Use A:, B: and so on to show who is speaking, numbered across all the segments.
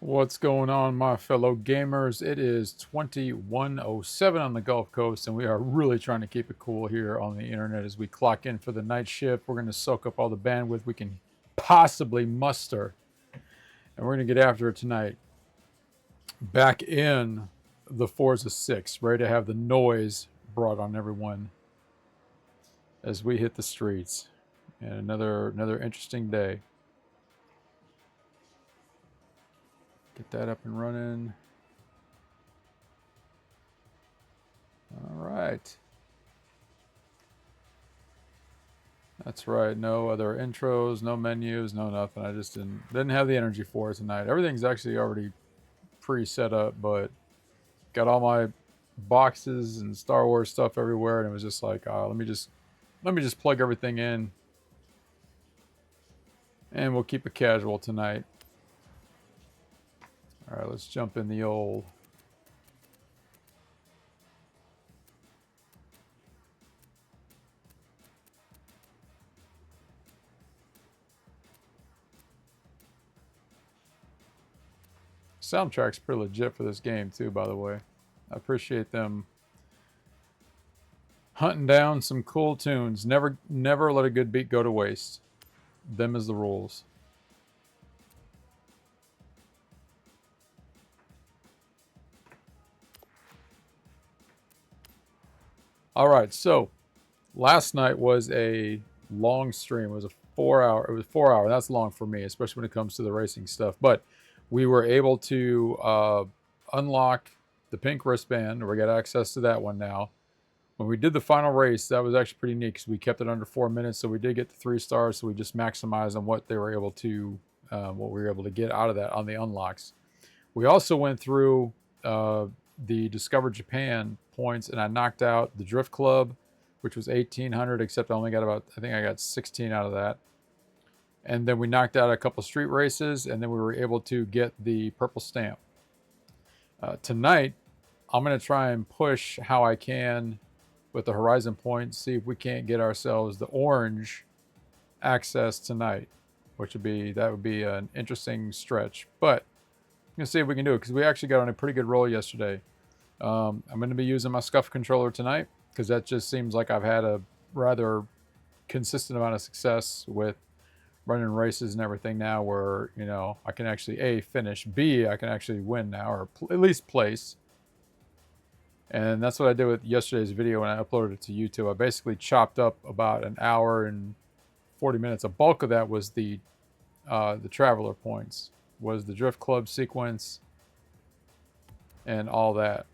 A: What's going on, my fellow gamers? It is 21:07 on the Gulf Coast, and we are really trying to keep it cool here on the internet as we clock in for the night shift. We're going to soak up all the bandwidth we can possibly muster, and we're going to get after it tonight. Back in the Forza 6, ready to have the noise brought on everyone as we hit the streets. And another interesting day. Get that up and running. All right. That's right. No other intros, no menus, no nothing. I just didn't have the energy for it tonight. Everything's actually already pre-set up, but got all my boxes and Star Wars stuff everywhere, and it was just like, let me just plug everything in, and we'll keep it casual tonight. All right, let's jump in the old. Soundtrack's pretty legit for this game too, by the way. I appreciate them hunting down some cool tunes. Never let a good beat go to waste. Them is the rules. All right, so last night was a long stream. It was a 4 hour. It was 4 hour. That's long for me, especially when it comes to the racing stuff. But we were able to unlock the pink wristband. We got access to that one now. When we did the final race, that was actually pretty neat because we kept it under 4 minutes, so we did get the 3 stars. So we just maximized on what they were able to, what we were able to get out of that on the unlocks. We also went through the Discover Japan points, and I knocked out the Drift Club, which was 1,800, except I only got I think I got 16 out of that. And then we knocked out a couple street races, and then we were able to get the purple stamp. Tonight, I'm going to try and push how I can with the Horizon points, see if we can't get ourselves the orange access tonight, which would be an interesting stretch. But I'm going to see if we can do it because we actually got on a pretty good roll yesterday. I'm going to be using my Scuff controller tonight because that just seems like I've had a rather consistent amount of success with running races and everything now where, you know, I can actually A, finish, B, I can actually win now, or at least place. And that's what I did with yesterday's video when I uploaded it to YouTube. I basically chopped up about an hour and 40 minutes. A bulk of that was the Traveler points, was the Drift Club sequence, and all that.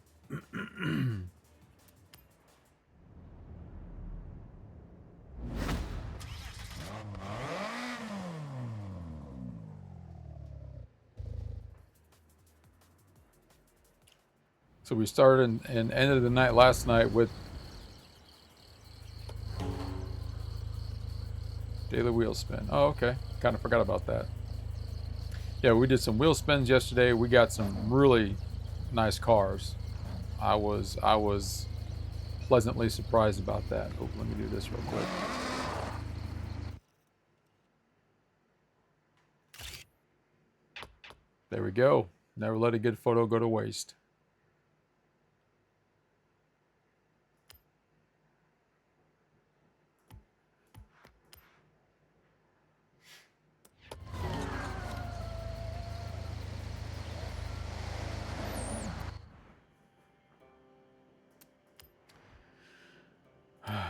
A: So we started and ended the night last night with daily wheel spin. Oh, okay. Kind of forgot about that. Yeah, we did some wheel spins yesterday. We got some really nice cars. I was pleasantly surprised about that. Oh, let me do this real quick. There we go. Never let a good photo go to waste.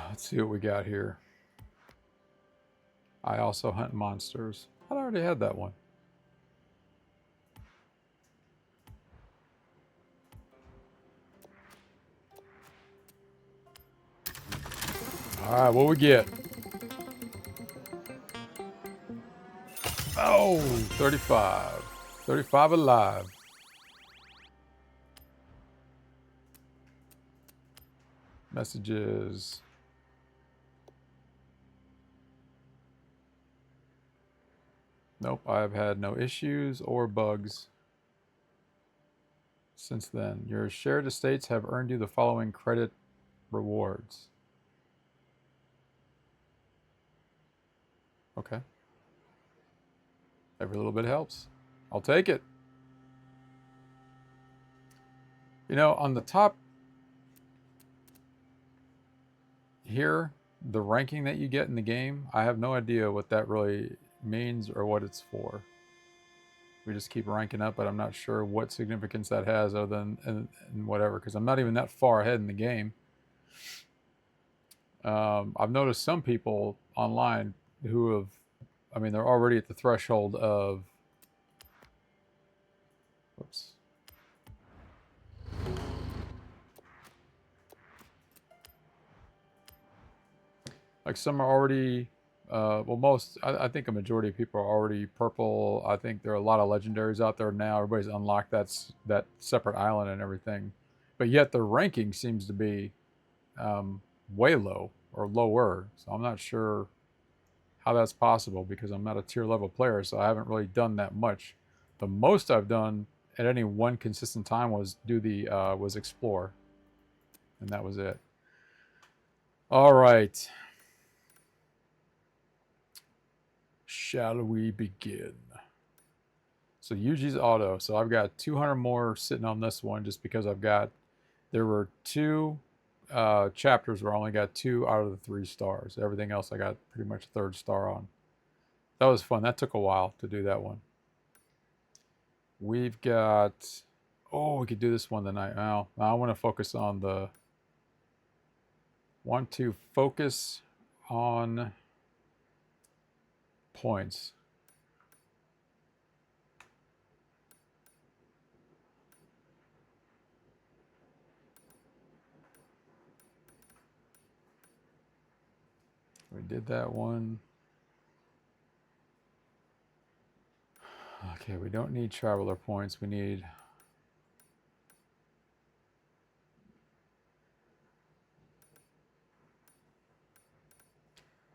A: Let's see what we got here. I also hunt monsters. I already had that one. All right, what we get? Oh, 35. 35 alive. Messages. Nope, I've had no issues or bugs since then. Your shared estates have earned you the following credit rewards. Okay. Every little bit helps. I'll take it. You know, on the top here, the ranking that you get in the game, I have no idea what that really means or what it's for. We just keep ranking up, but I'm not sure what significance that has other than and whatever, because I'm not even that far ahead in the game. I've noticed some people online who have, I mean, they're already at the threshold of, whoops. Like some are already, well, most, I think a majority of people are already purple. I think there are a lot of legendaries out there now. Everybody's unlocked that separate island and everything. But yet the ranking seems to be way low or lower. So I'm not sure how that's possible because I'm not a tier level player, so I haven't really done that much. The most I've done at any one consistent time was was explore, and that was it. All right, shall we begin? So Yuji's auto. So I've got 200 more sitting on this one just because there were two chapters where I only got 2 out of the 3 stars. Everything else I got pretty much a 3rd star on. That was fun. That took a while to do that one. We've got, oh, we could do this one tonight. Now I want to focus on points. We did that one. Okay, we don't need traveler points. We need,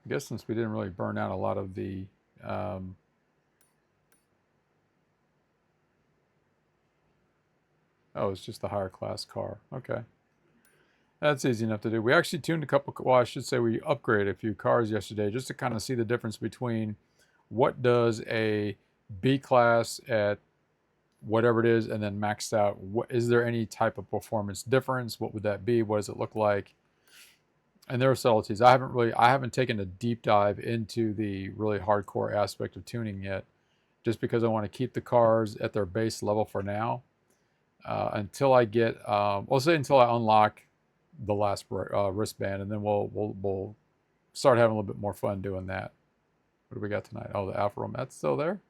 A: I guess since we didn't really burn out a lot of the oh, it's just the higher class car. Okay. That's easy enough to do. We actually tuned a couple, well, I should say we upgraded a few cars yesterday just to kind of see the difference between what does a B class at whatever it is and then maxed out. Is there any type of performance difference? What would that be? What does it look like? And there are subtleties. I haven't taken a deep dive into the really hardcore aspect of tuning yet, just because I want to keep the cars at their base level for now. Until I get, we'll say until I unlock the last wristband, and then we'll start having a little bit more fun doing that. What do we got tonight? Oh, the Alfa Romeo, that's still there.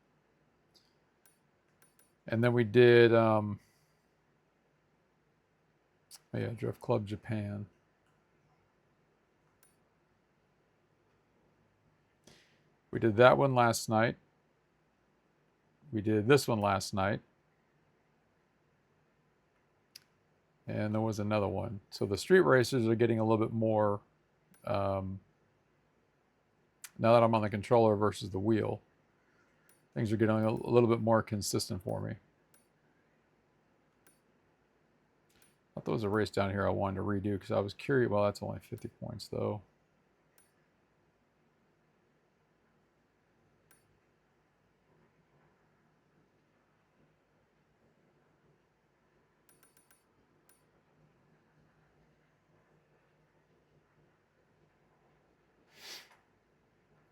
A: And then we did, yeah, Drift Club Japan. We did that one last night. We did this one last night. And there was another one. So the street racers are getting a little bit more, now that I'm on the controller versus the wheel, things are getting a little bit more consistent for me. I thought there was a race down here I wanted to redo because I was curious. Well, that's only 50 points though.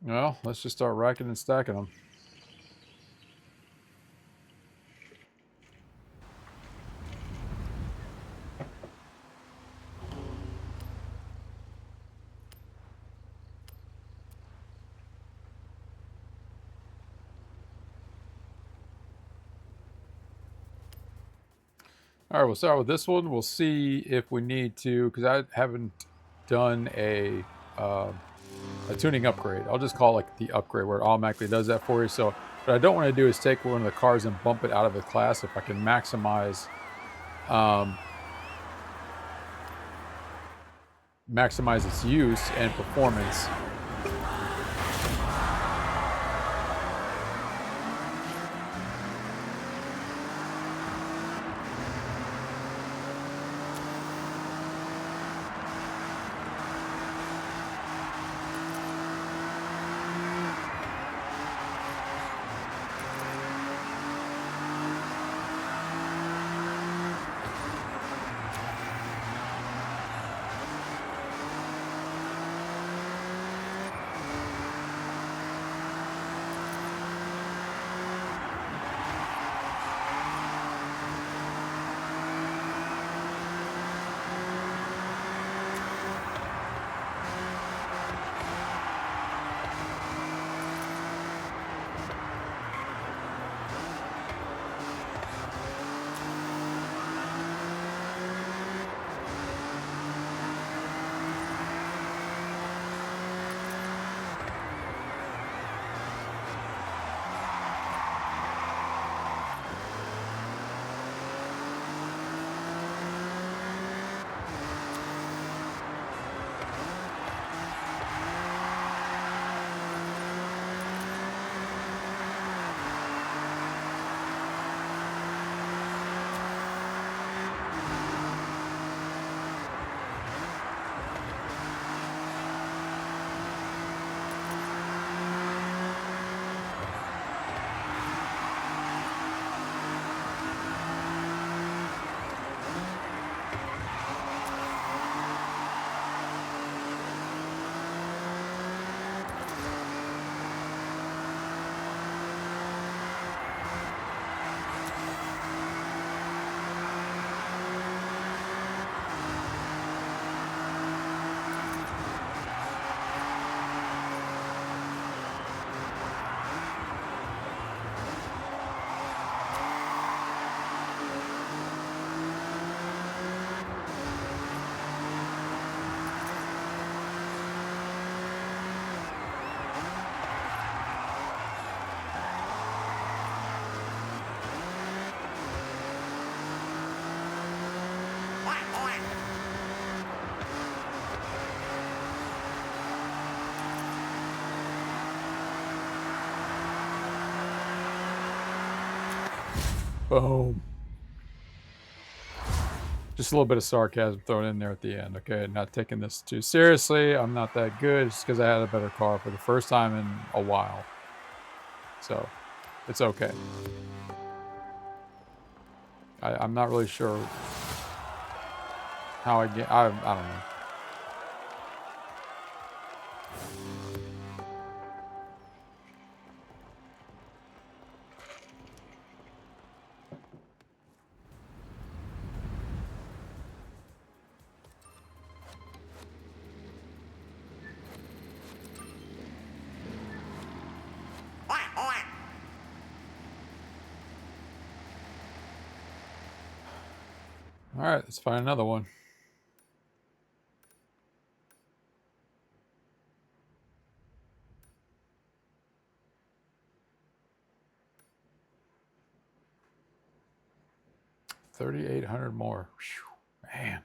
A: Well, let's just start racking and stacking them. All right, we'll start with this one. We'll see if we need to, because I haven't done a tuning upgrade. I'll just call it like the upgrade where it automatically does that for you. So what I don't want to do is take one of the cars and bump it out of the class if I can maximize its use and performance. Boom. Just a little bit of sarcasm thrown in there at the end, okay? Not taking this too seriously. I'm not that good. It's because I had a better car for the first time in a while. So, it's okay. I'm not really sure how I get... I don't know. All right, let's find another one. $3,800 more. Whew, man.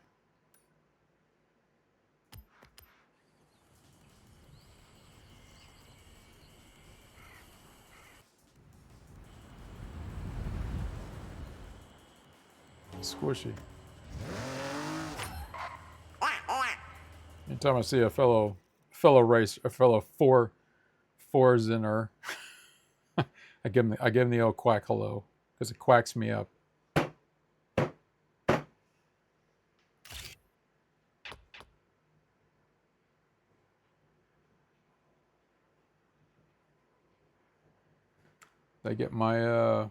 A: Squishy. Anytime I see a fellow Forzaner, I give him the old quack hello because it quacks me up. They get my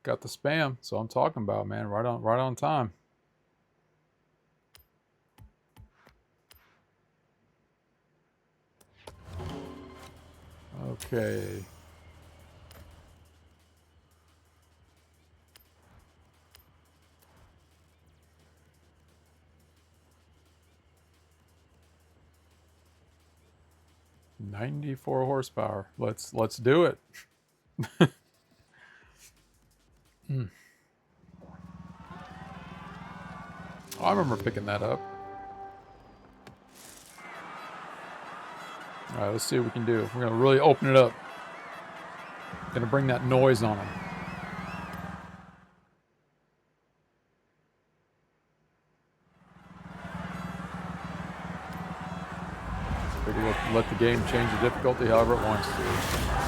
A: got the spam, so I'm talking about, man, right on time. Okay. $94 horsepower. Let's do it. Oh, I remember picking that up. All right, let's see what we can do. We're gonna really open it up. Gonna bring that noise on them. Let the game change the difficulty however it wants to.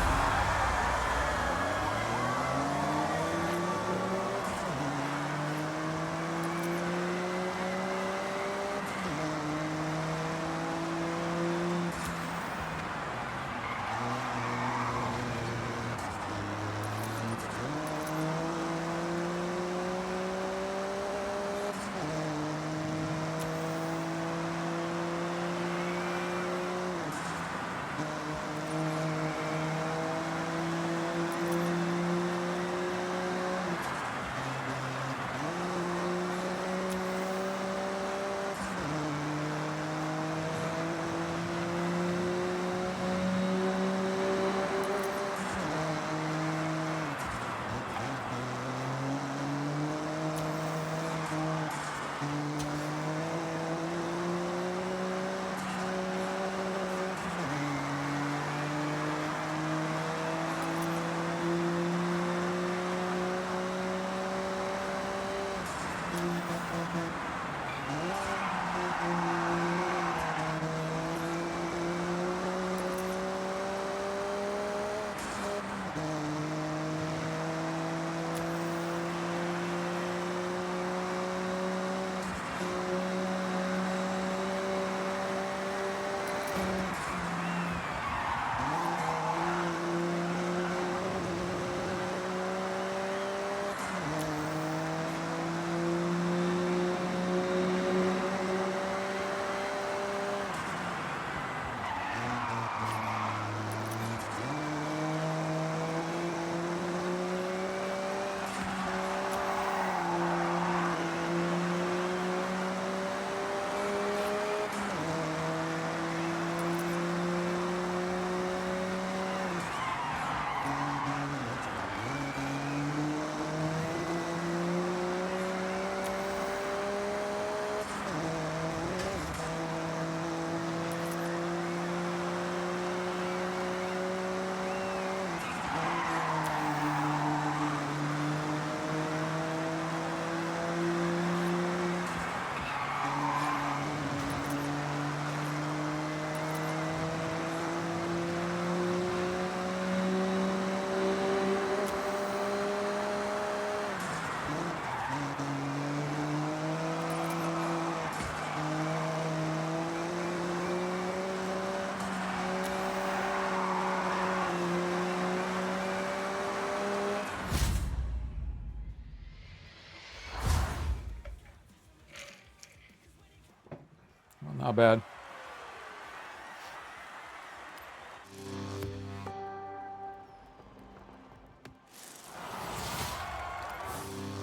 A: not bad.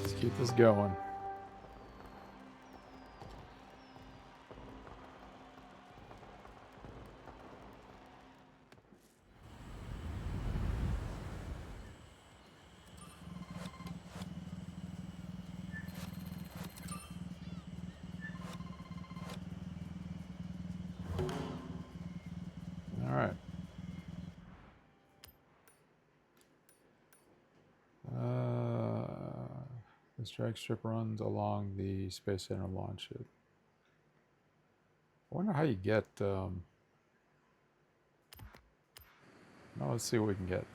A: Let's keep this going. All right. This drag strip runs along the Space Center launch it. I wonder how you get. Now let's see what we can get.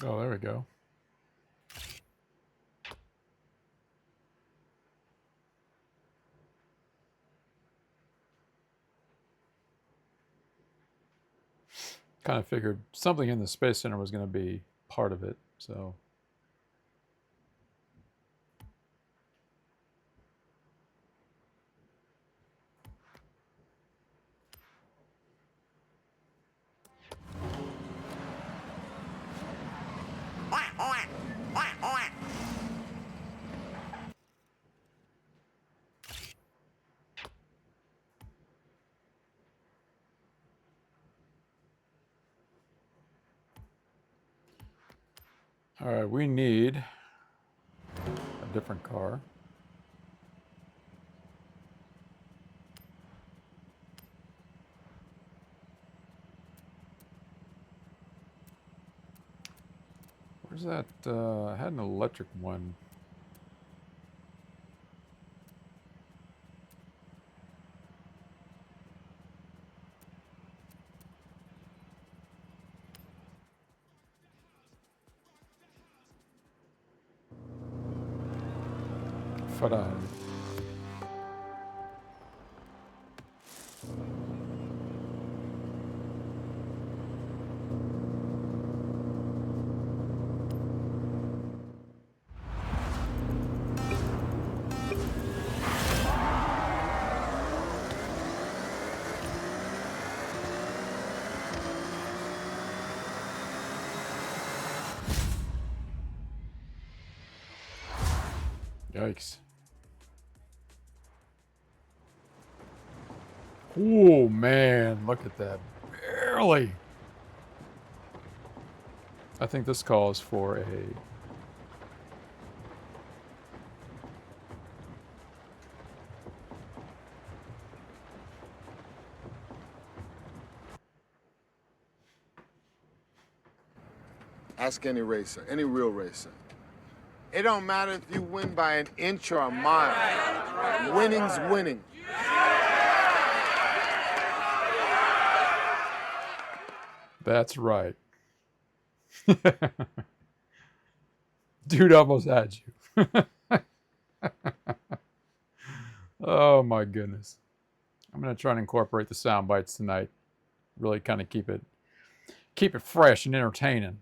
A: Oh, there we go. Kind of figured something in the Space Center was going to be part of it, so. All right, we need a different car. Where's that? I had an electric one. Faran. Yikes. Oh, man. Look at that. Barely. I think this calls for a...
B: Ask any racer, any real racer. It don't matter if you win by an inch or a mile. Winning's winning.
A: That's right. Dude almost had you. Oh my goodness. I'm going to try and incorporate the sound bites tonight. Really kind of keep it fresh and entertaining.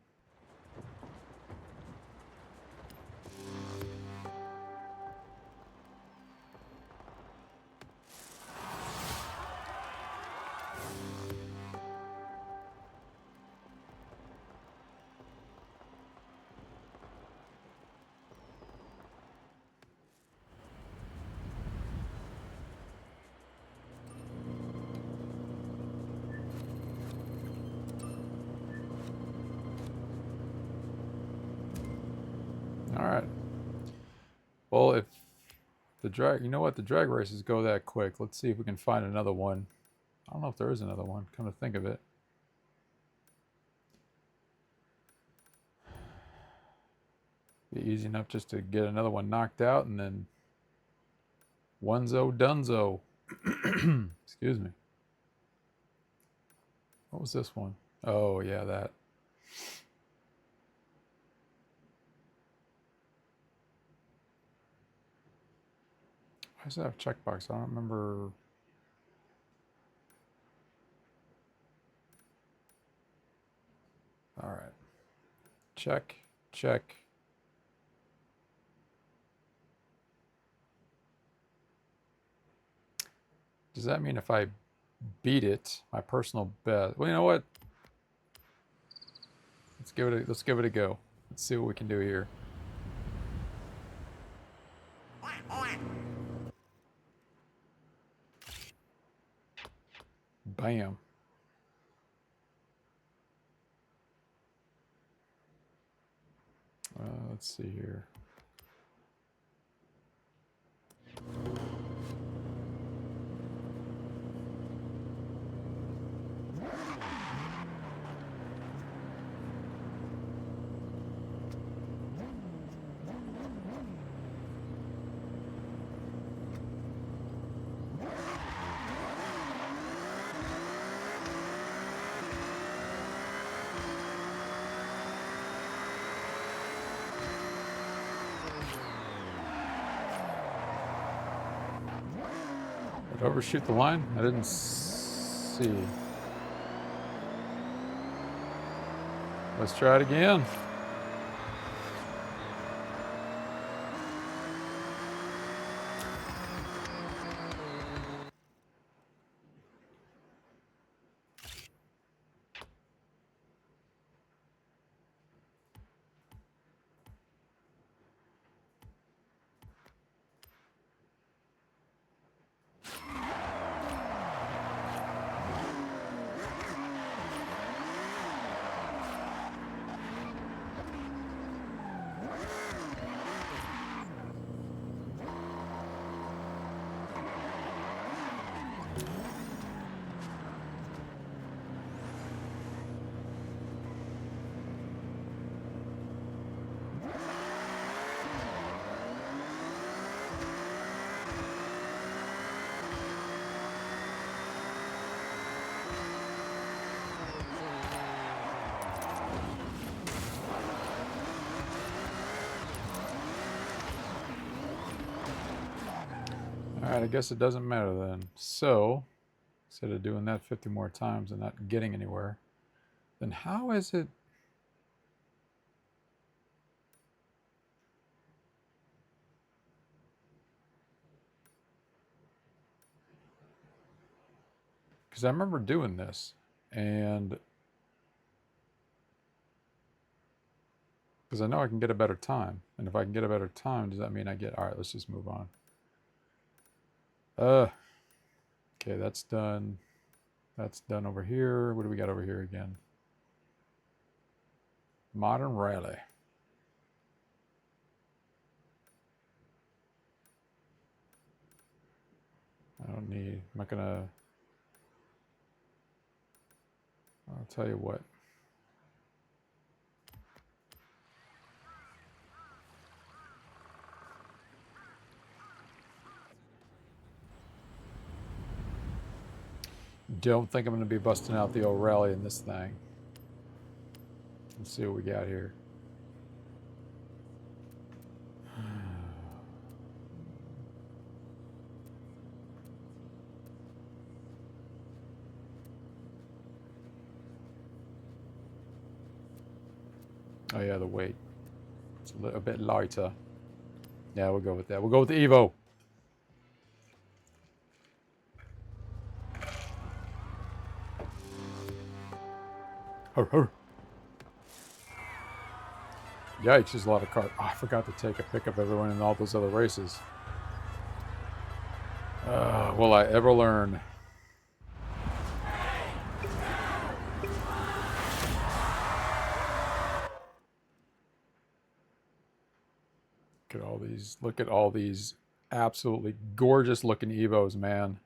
A: All right. Well, if the drag, you know what, the drag races go that quick. Let's see if we can find another one. I don't know if there is another one, come to think of it. Be easy enough just to get another one knocked out and then onezo dunzo. Excuse me. What was this one? Oh, yeah, that. does it have a checkbox? I don't remember. All right. Check, check. Does that mean if I beat it, my personal best? Well, you know what? Let's give it a go. Let's see what we can do here. Bam. Let's see here. Did I overshoot the line? I didn't see. Let's try it again. Alright, I guess it doesn't matter then. So, instead of doing that 50 more times and not getting anywhere, then how is it... Because I remember doing this, and... Because I know I can get a better time. And if I can get a better time, does that mean I get... Alright, let's just move on. Okay, that's done. That's done over here. What do we got over here again? Modern Rally. I don't need... I'm not gonna... I'll tell you what. Don't think I'm going to be busting out the old rally in this thing. Let's see what we got here. Oh yeah, the weight. It's a little bit lighter. Yeah, we'll go with that. We'll go with the Evo. Yikes, there's a lot of cars. Oh, I forgot to take a pick up everyone in all those other races. Will I ever learn? Look at all these absolutely gorgeous looking Evos, man.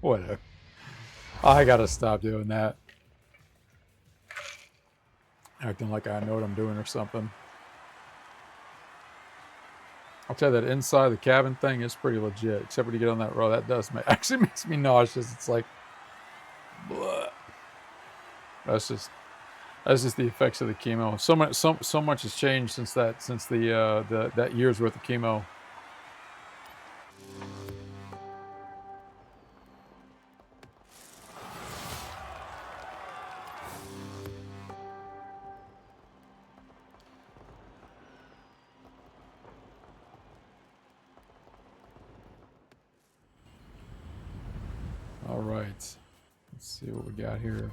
A: Whatever. I gotta stop doing that. Acting like I know what I'm doing or something. I'll tell you that inside the cabin thing is pretty legit. Except when you get on that road, that does actually makes me nauseous. It's like, bleh. That's just the effects of the chemo. So much has changed since that year's worth of chemo. All right, let's see what we got here.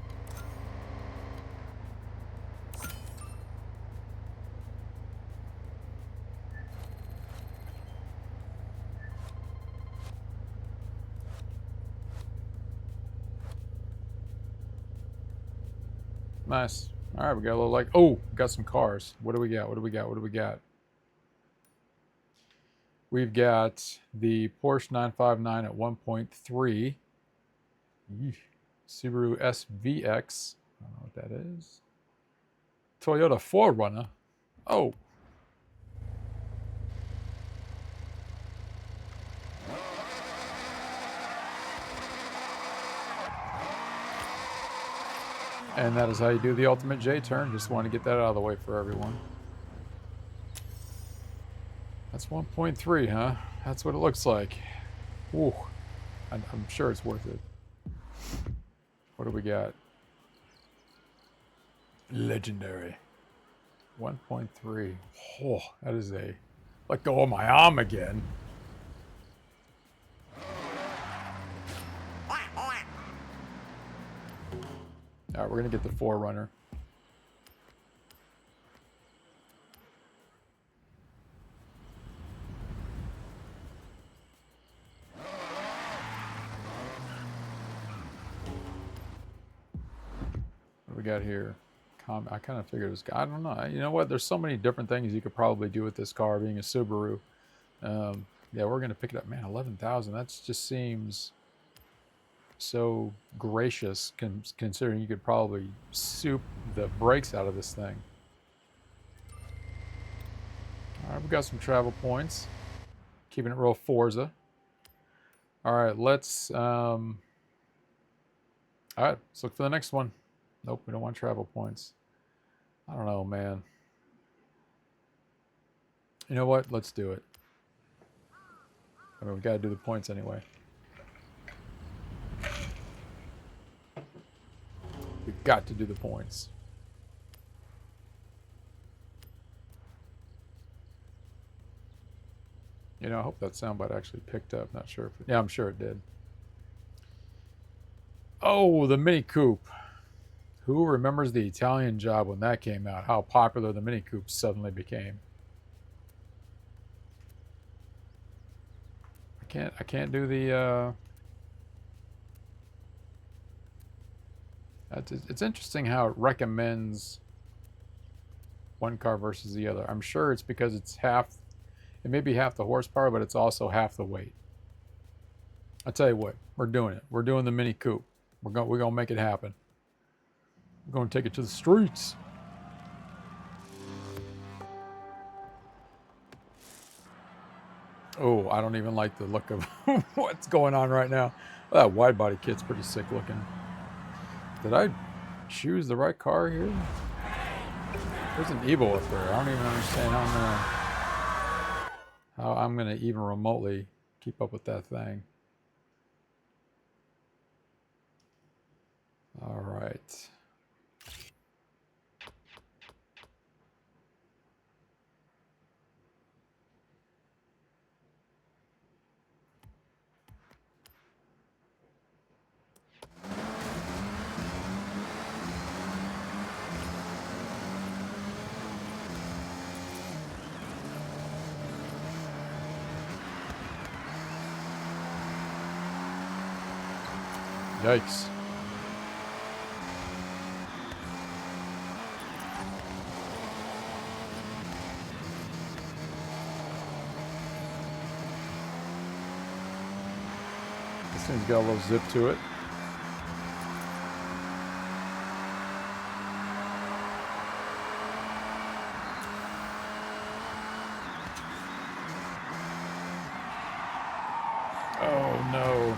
A: Nice. All right, we got a little like, oh, we got some cars. What do we got? What do we got? What do we got? We've got the Porsche 959 at 1.3. Subaru SVX. I don't know what that is. Toyota 4Runner. Oh. And that is how you do the ultimate J turn. Just want to get that out of the way for everyone. That's 1.3, huh? That's what it looks like. Ooh. I'm sure it's worth it. What do we got? Legendary. 1.3. Oh, that is a... Let go of my arm again. All right, we're going to get the 4Runner. What do we got here? I kind of figured it was... I don't know. You know what? There's so many different things you could probably do with this car, being a Subaru. Yeah, we're going to pick it up. Man, 11,000. That just seems... so gracious, considering you could probably soup the brakes out of this thing. All right, we got some travel points. Keeping it real Forza. All right, let's all right, let's look for the next one. Nope, we don't want travel points. I don't know, man. You know what? Let's do it. I mean, we got to do the points anyway. We've got to do the points. You know, I hope that soundbite actually picked up. Not sure if it... Yeah, I'm sure it did. Oh, the Mini Coupe. Who remembers the Italian Job when that came out? How popular the Mini Coupe suddenly became. I can't do the... It's interesting how it recommends one car versus the other. I'm sure it's because it's half... It may be half the horsepower, but it's also half the weight. I tell you what, we're doing it. We're doing the Mini Coupe. We're gonna make it happen. We're gonna take it to the streets. Oh, I don't even like the look of what's going on right now. That wide body kit's pretty sick looking. Did I choose the right car here? There's an Evo up there. I don't even understand how I'm gonna even remotely keep up with that thing. All right. Yikes. This thing's got a little zip to it. Oh no.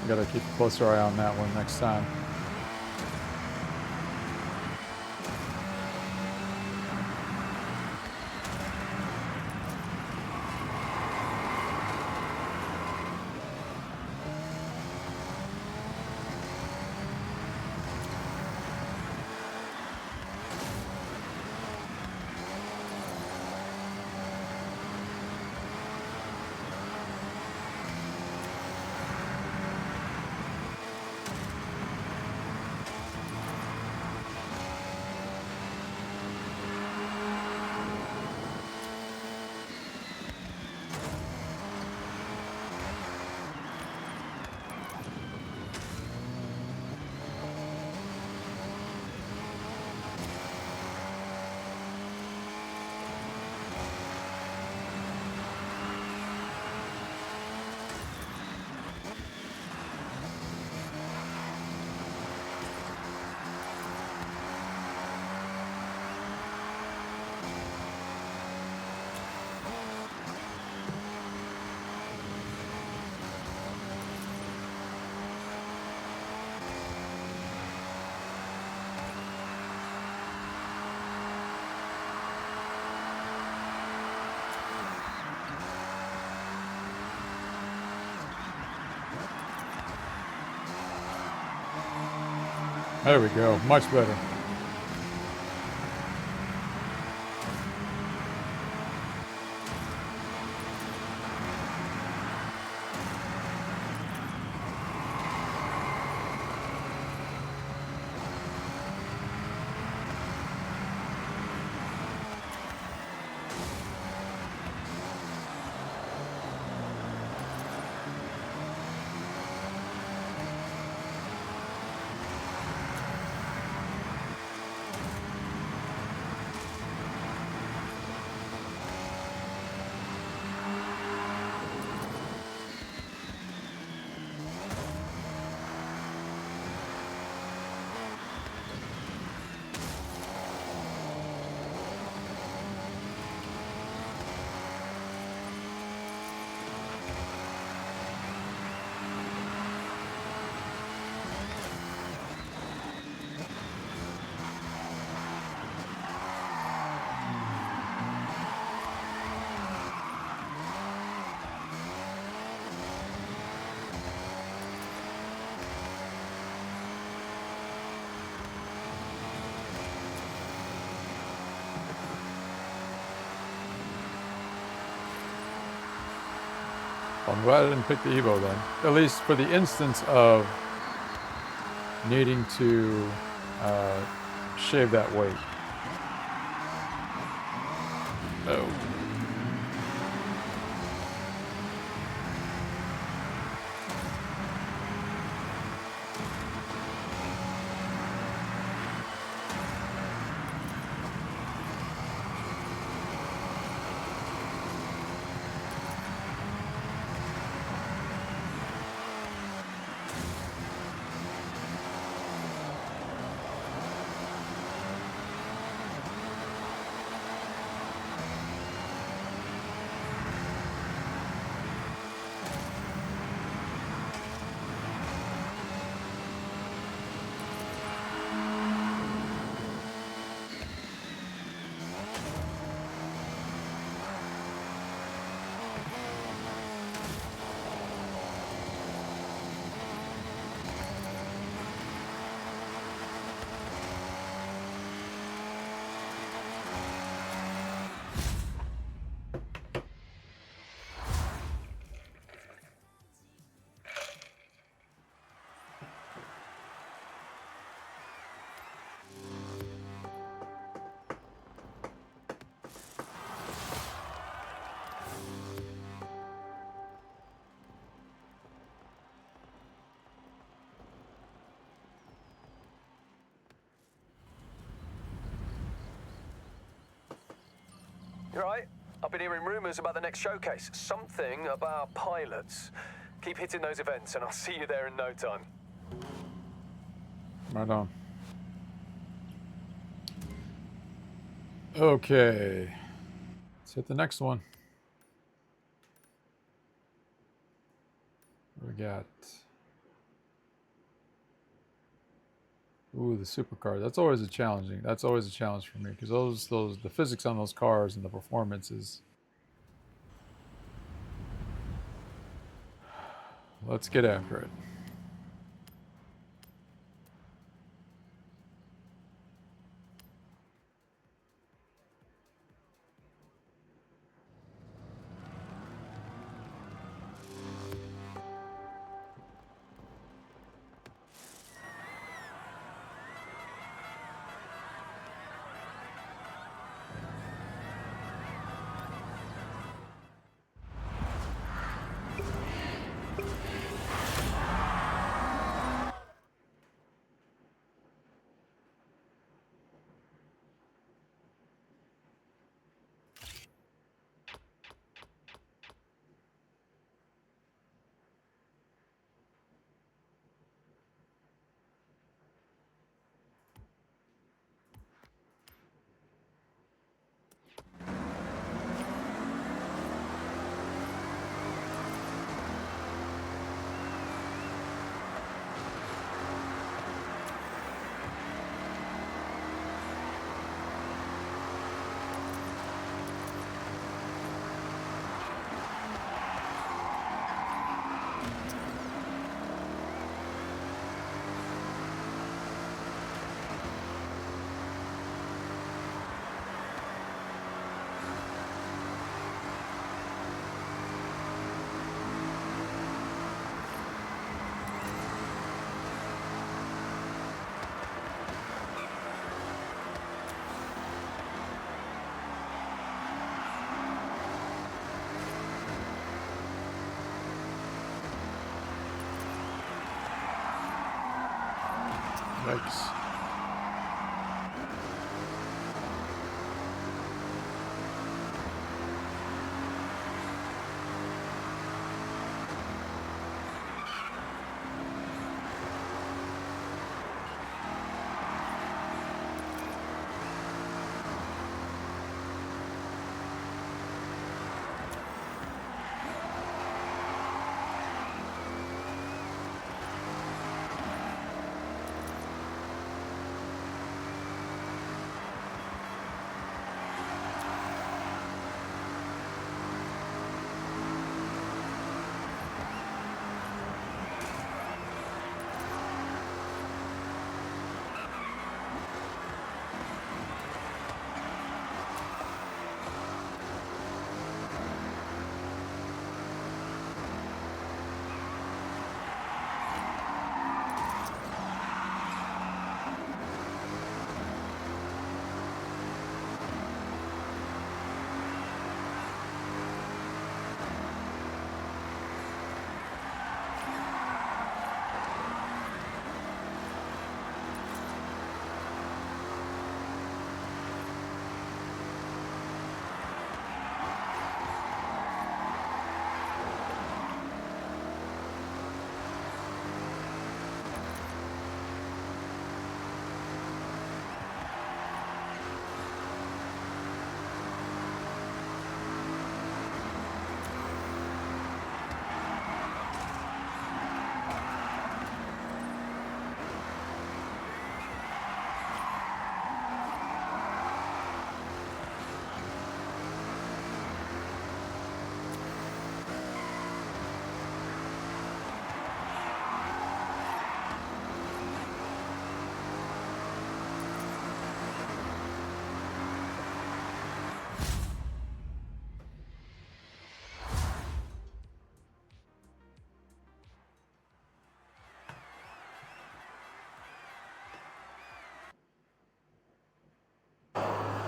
A: Gotta keep a closer eye on that one next time. There we go. Much better. I'm glad I didn't pick the Evo then. At least for the instance of needing to shave that weight. Oh.
C: You alright? I've been hearing rumors about the next showcase. Something about pilots. Keep hitting those events and I'll see you there in no time.
A: Right on. Okay. Let's hit the next one. What we got? Ooh, the supercar. That's always a challenging. That's always a challenge for me because the physics on those cars and the performance is. Let's get after it. Yikes.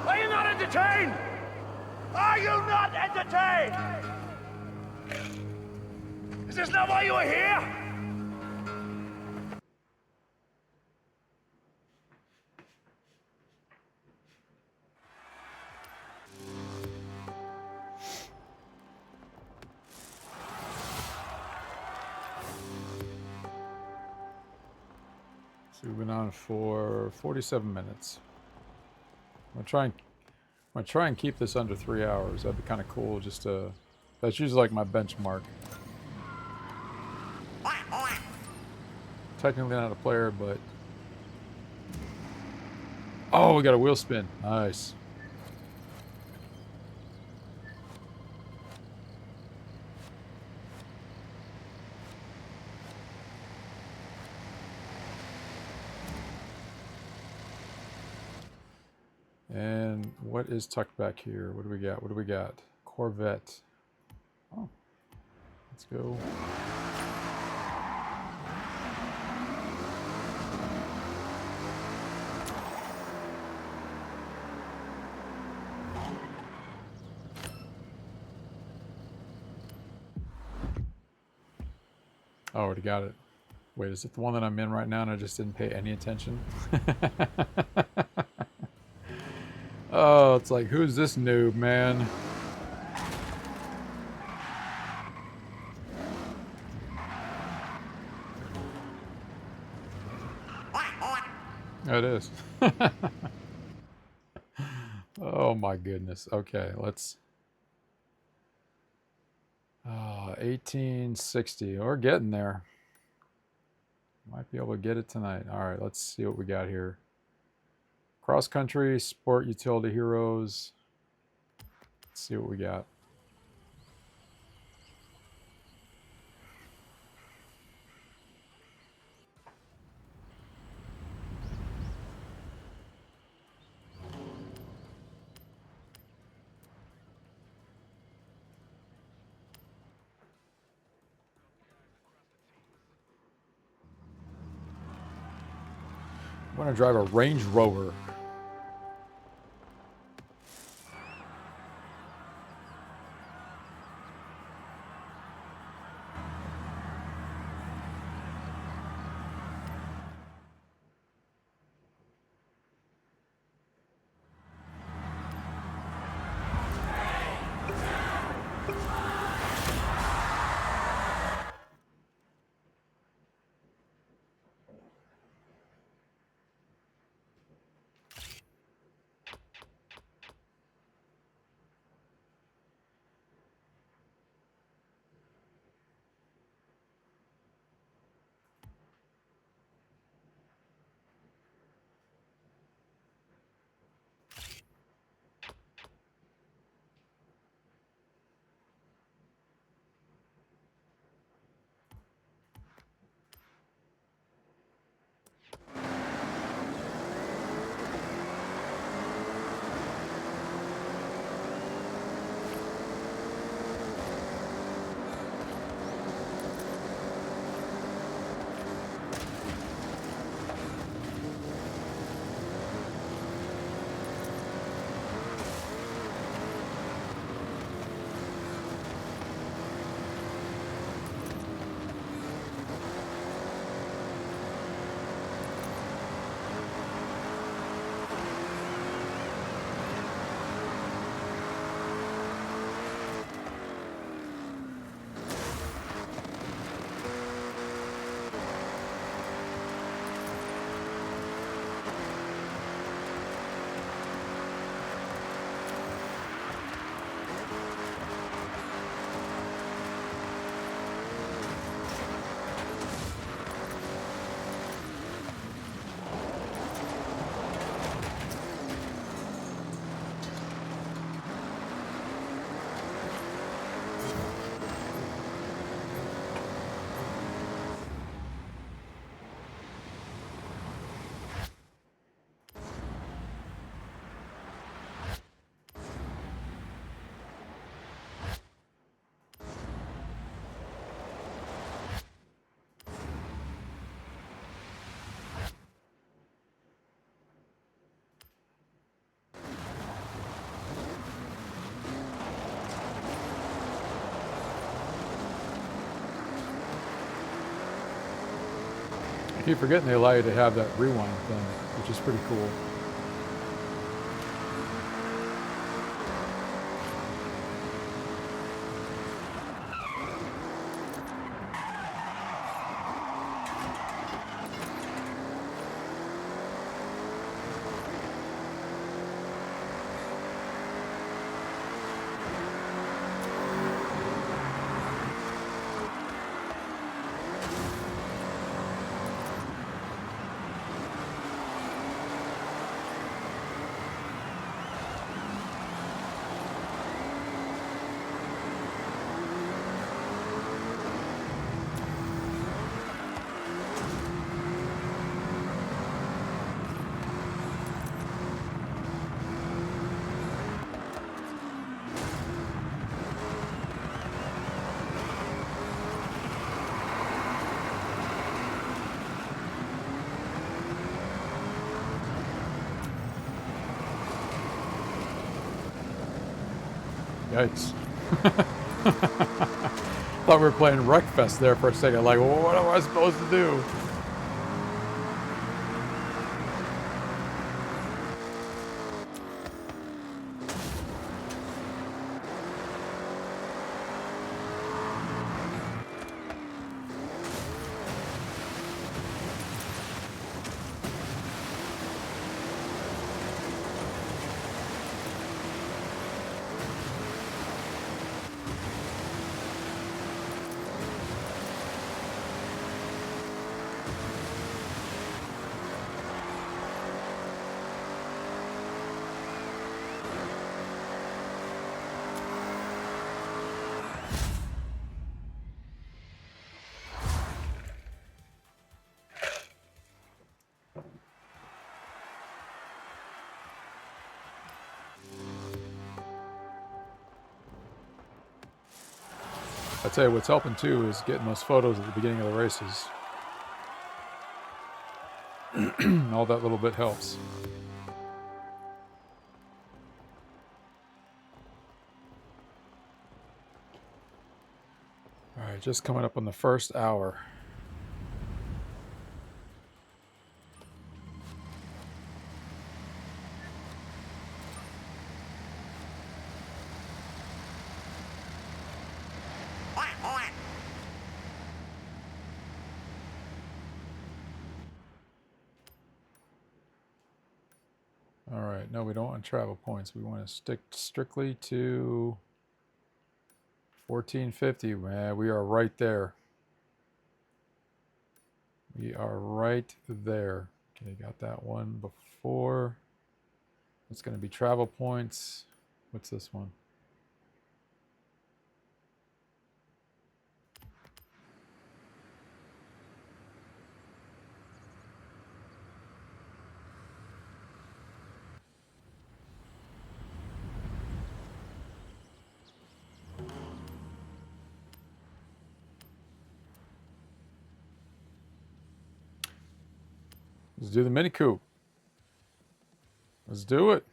D: Are you not entertained? Are you not entertained? Is this not why you are here?
A: So we've been on for 47 minutes. I'm gonna try and keep this under 3 hours. That'd be kind of cool. Just to, that's usually like my benchmark. Technically not a player, but oh, we got a wheel spin. Nice. And what is tucked back here? What do we got? What do we got? Corvette. Oh, let's go. Oh, already got it. Wait, is it the one that I'm in right now and I just didn't pay any attention? Oh, it's like, who's this noob, man? It is. Oh my goodness. Okay, let's... 1860. We're getting there. Might be able to get it tonight. All right, let's see what we got here. Cross country, sport, utility heroes. Let's see what we got. I'm going to drive a Range Rover. I keep forgetting they allow you to have that rewind thing, which is pretty cool. Yikes. Thought we were playing Wreckfest there for a second. Like, well, what am I supposed to do? I tell you what's helping too is getting those photos at the beginning of the races. All that little bit helps. Alright, just coming up on the first hour. Alright, no, we don't want travel points. We want to stick strictly to 1450. Man, we are right there. We are right there. Okay, got that one before. It's going to be travel points. What's this one? Let's do the Mini Coupe. Let's do it.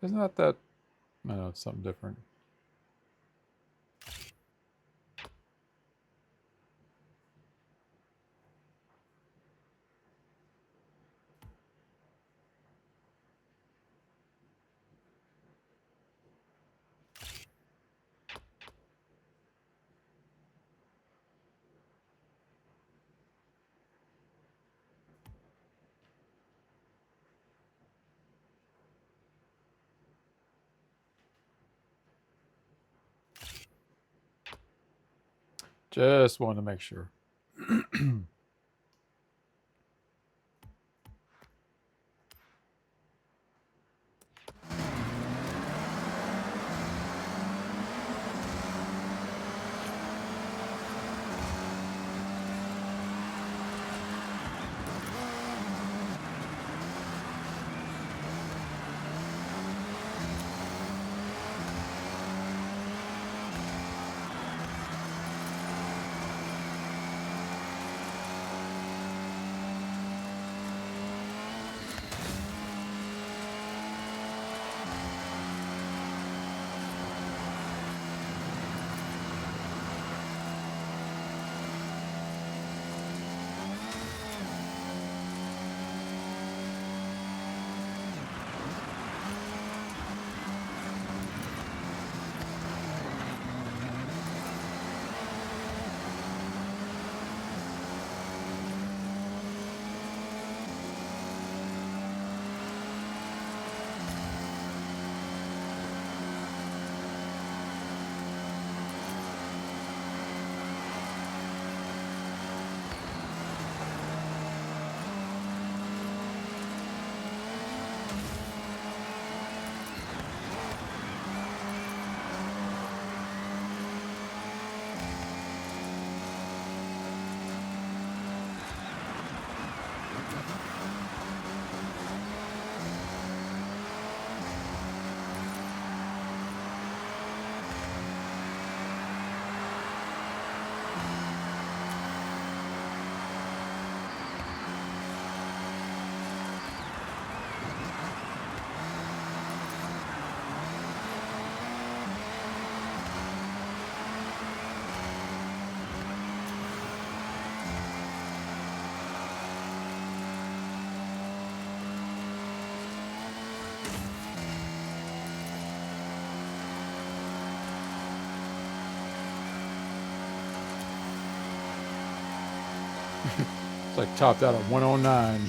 A: Isn't that... I know, it's something different. Just wanted to make sure. like topped out at 109.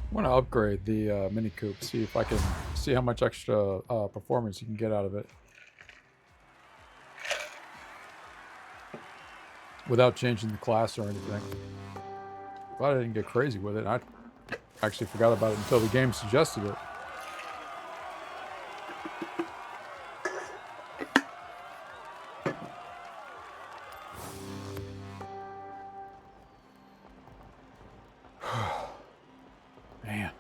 A: I want to upgrade the Mini Coupe, see if I can see how much extra performance you can get out of it without changing the class or anything. Glad I didn't get crazy with it. I actually forgot about it until the game suggested it. Man.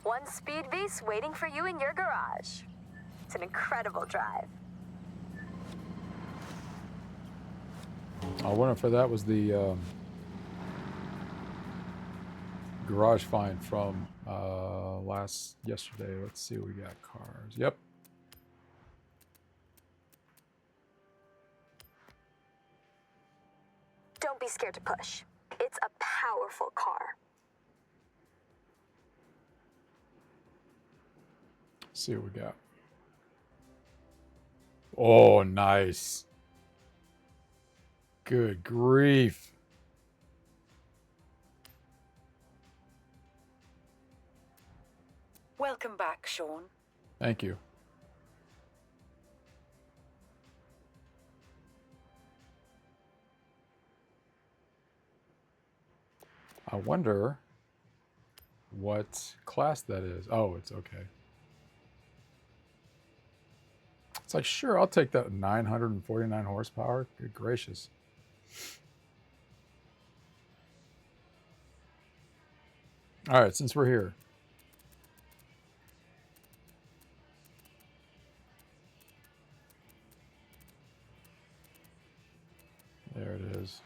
E: One speed beast waiting for you in your garage. It's an incredible drive.
A: I wonder if that was the garage find from yesterday. Let's see what we got. Cars. Yep.
E: Don't be scared to push. It's a powerful car.
A: Let's see what we got. Oh, nice. Good grief.
F: Welcome back, Sean.
A: Thank you. I wonder what class that is. Oh, it's okay. It's like, sure, I'll take that 949 horsepower. Good gracious. All right, since we're here. There it is.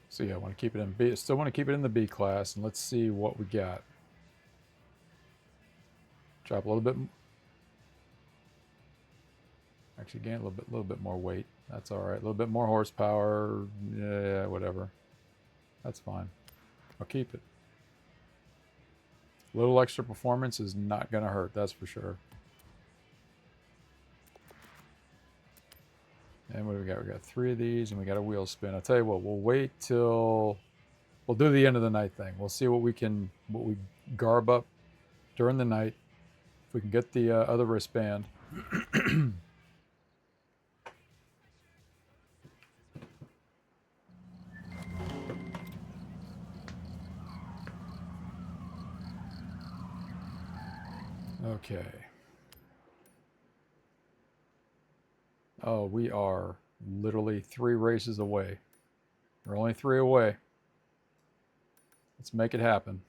A: So yeah, I want to keep it in B. Still want to keep it in the B class, and let's see what we got. Drop a little bit. Actually, gain a little bit more weight. That's all right. A little bit more horsepower. Yeah, whatever. That's fine. I'll keep it. A little extra performance is not going to hurt, that's for sure. And what do we got? We got 3 of these, and we got a wheel spin. I'll tell you what, we'll wait till... We'll do the end of the night thing. We'll see what we garb up during the night. If we can get the other wristband. Okay. Oh, we are literally 3 races away. We're only 3 away. Let's make it happen.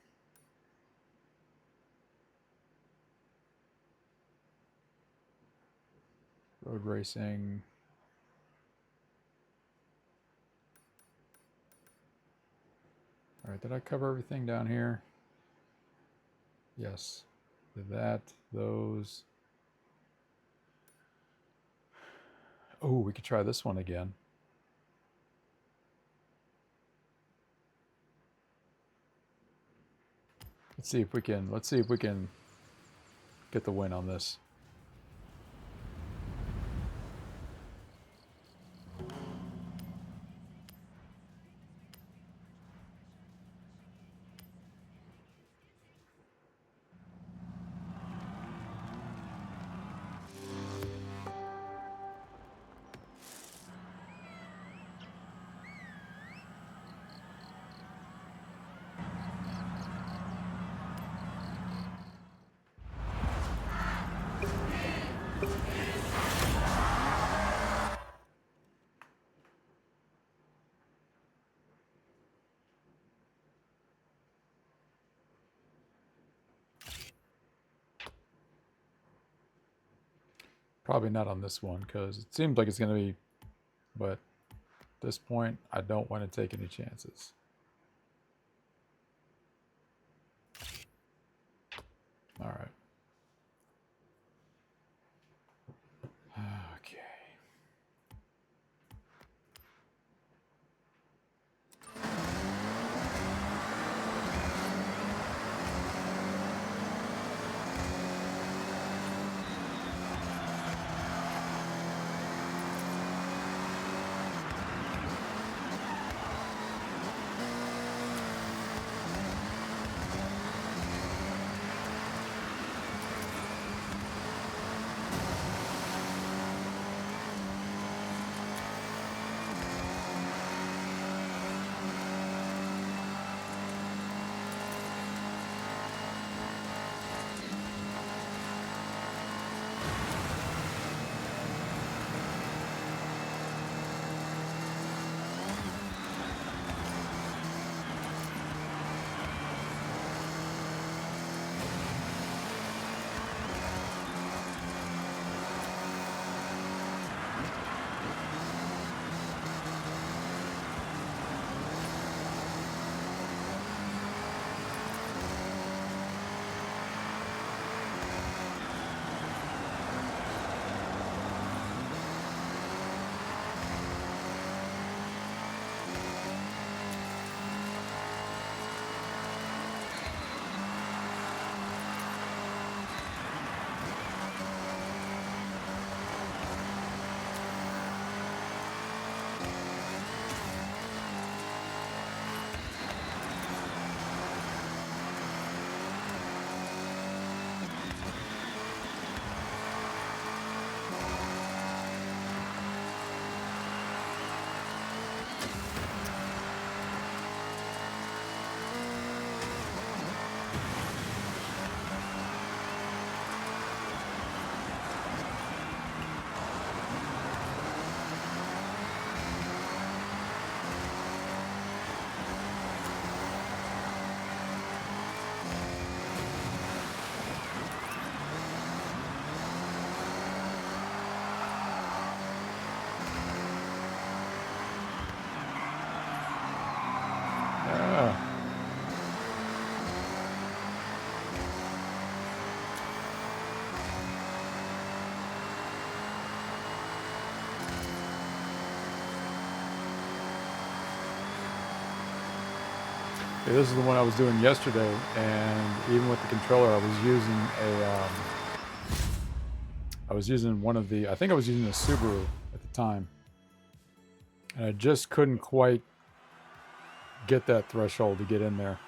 A: Road racing. All right, did I cover everything down here? Yes. Did that, those. Oh, we could try this one again. Let's see if we can get the win on this. Probably not on this one, because it seems like it's going to be, but at this point, I don't want to take any chances. All right. Okay. Yeah, this is the one I was doing yesterday, and even with the controller, I was using one of the, I think I was using a Subaru at the time, and I just couldn't quite get that threshold to get in there.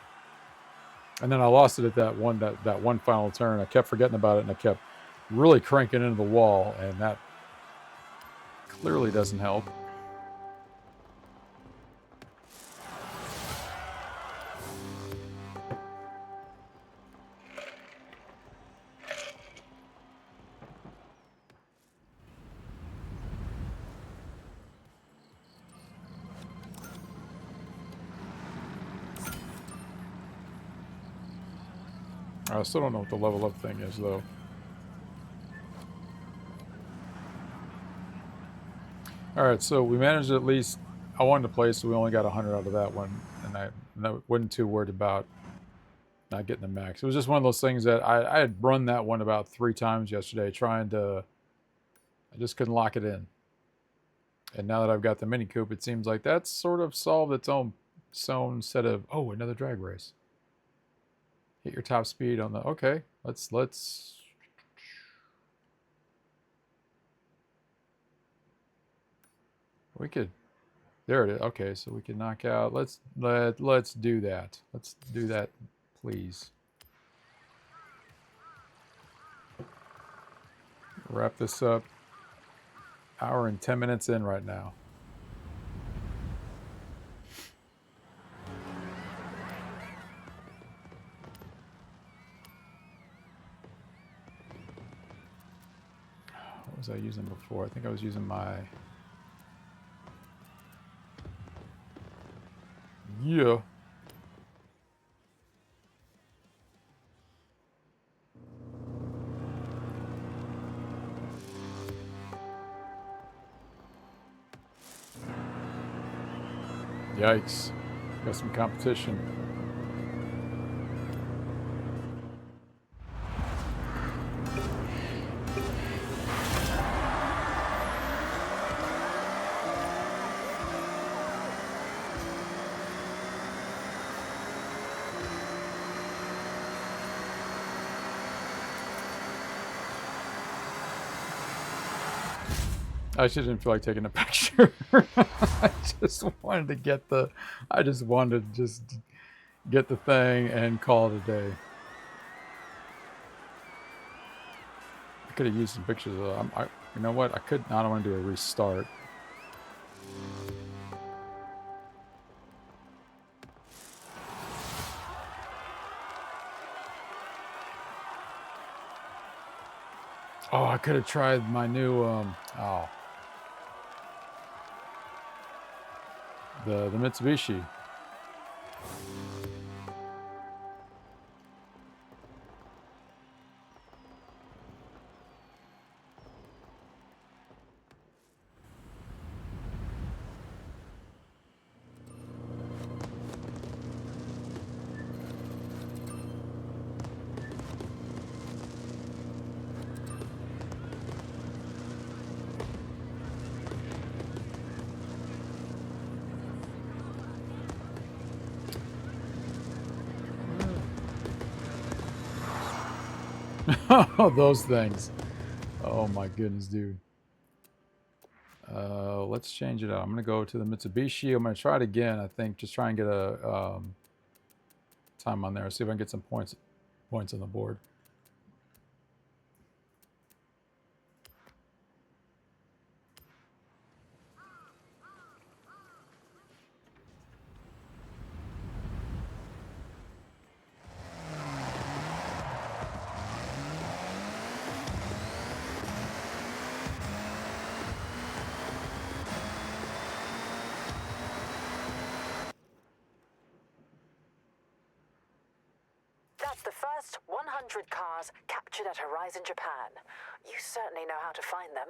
A: And then I lost it at that one final turn. I kept forgetting about it, and I kept really cranking into the wall, and that clearly doesn't help. I still don't know what the level up thing is, though. Alright, so we managed at least, I wanted to play, so we only got 100 out of that one, and I wasn't too worried about not getting the max. It was just one of those things that I had run that one about 3 times yesterday, trying to, I just couldn't lock it in. And now that I've got the Mini Coupe, it seems like that's sort of solved its own set of, oh, another drag race. Hit your top speed on the, okay, let's we could, there it is. Okay, so we can knock out, let's do that. Let's do that, please. Wrap this up. Hour and 10 minutes in right now. What was I using before? I think I was using my... Yeah. Yikes. Got some competition. I actually didn't feel like taking a picture. I just wanted to get the, get the thing and call it a day. I could have used some pictures of it. You know what? I don't want to do a restart. Oh, I could have tried my new, the Mitsubishi. Those things. Oh my goodness, dude. Let's change it up. I'm going to go to the Mitsubishi. I'm going to try it again, I think. Just try and get a time on there. See if I can get some points on the board.
F: That's the first 100 cars captured at Horizon Japan. You certainly know how to find them.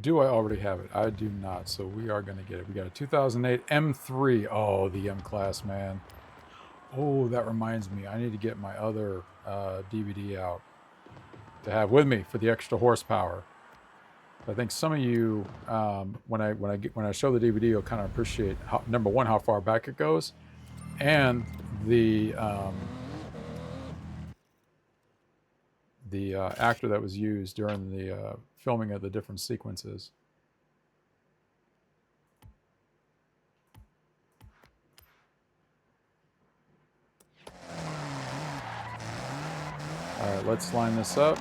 A: Do I already have it? I do not, so we are going to get it. We got a 2008 M3. Oh, the M-Class, man. Oh, that reminds me. I need to get my other DVD out to have with me for the extra horsepower. I think some of you, when I show the DVD, you'll kind of appreciate number one, how far back it goes, and the actor that was used during the filming of the different sequences. All right, let's line this up.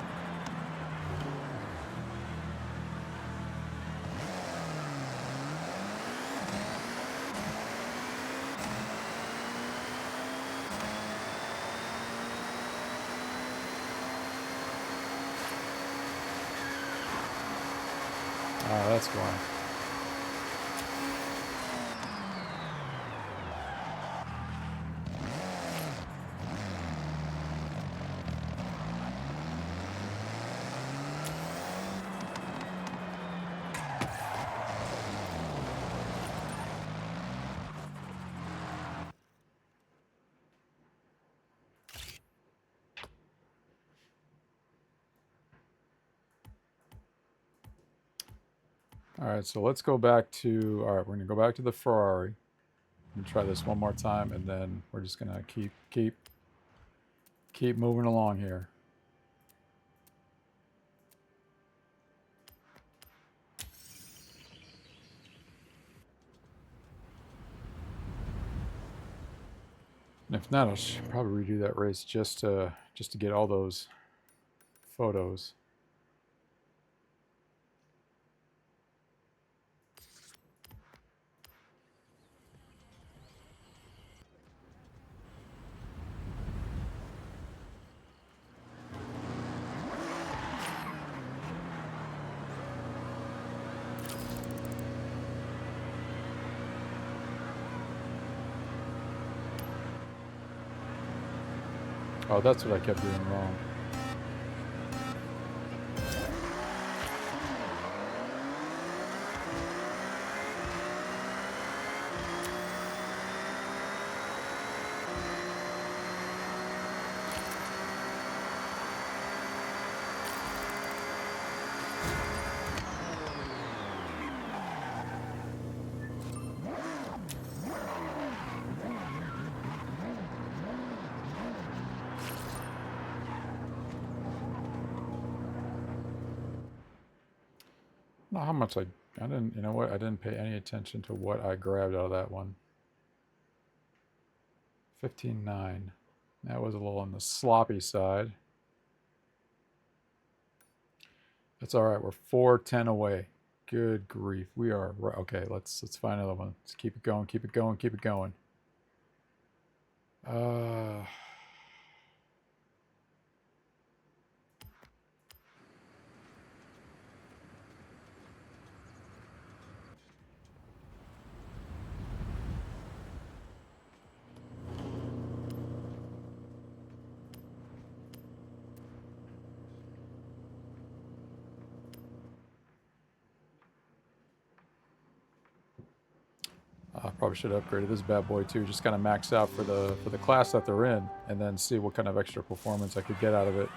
A: That's why. All right, so let's go back to, all right, we're gonna go back to the Ferrari and try this one more time, and then we're just gonna keep moving along here. And if not, I'll probably redo that race just to get all those photos. Oh, that's what I kept doing wrong. Not how much I didn't, you know what, I didn't pay any attention to what I grabbed out of that one. 15.9. That was a little on the sloppy side. That's all right. We're 4:10 away. Good grief. We are okay. Let's find another one. Let's keep it going. Keep it going. Keep it going. I probably should have upgraded this bad boy too. Just kind of max out for the class that they're in, and then see what kind of extra performance I could get out of it.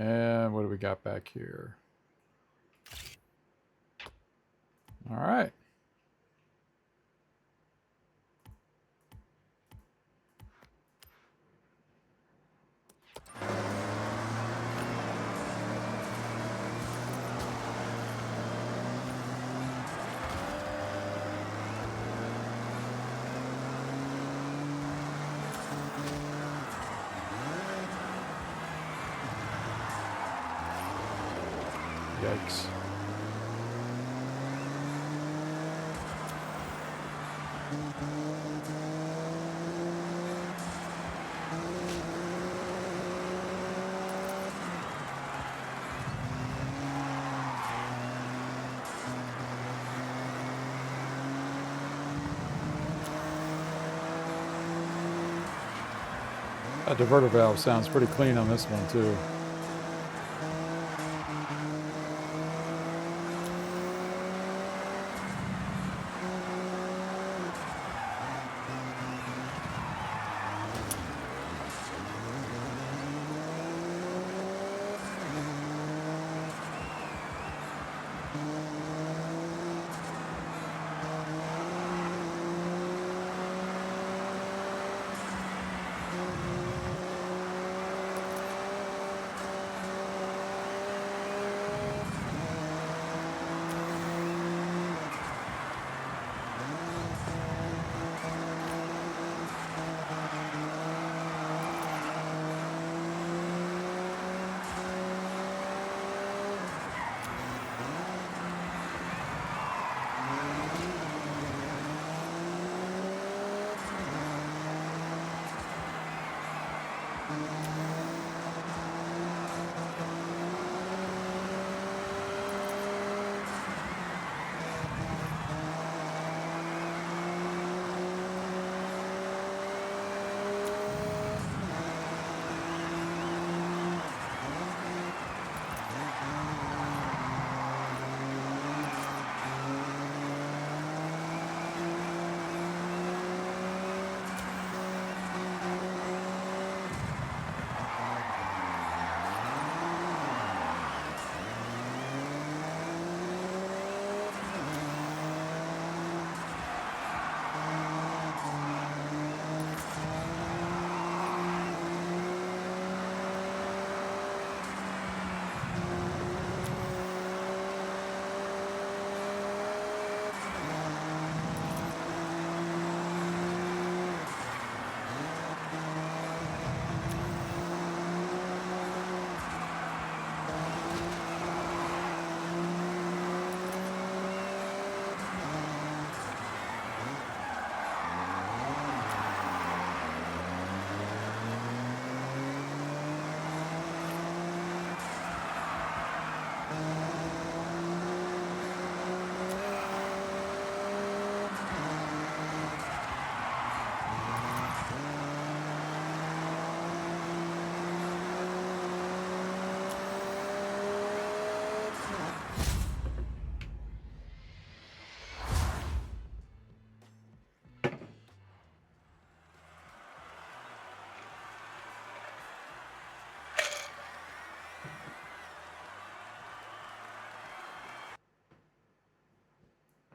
A: And what do we got back here? All right. Yikes. That diverter valve sounds pretty clean on this one too.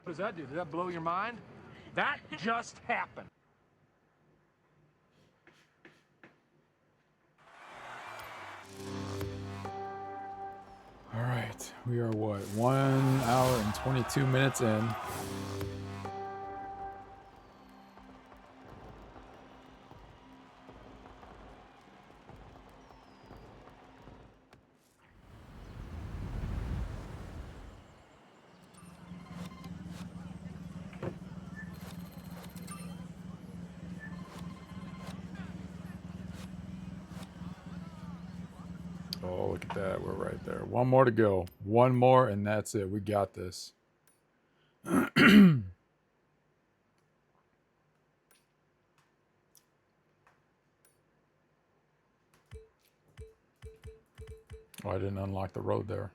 D: What does that do? Did that blow your mind? That just happened.
A: All right, we are what, 1 hour and 22 minutes in. Oh, look at that. We're right there. One more to go. One more, and that's it. We got this. Oh, I didn't unlock the road there.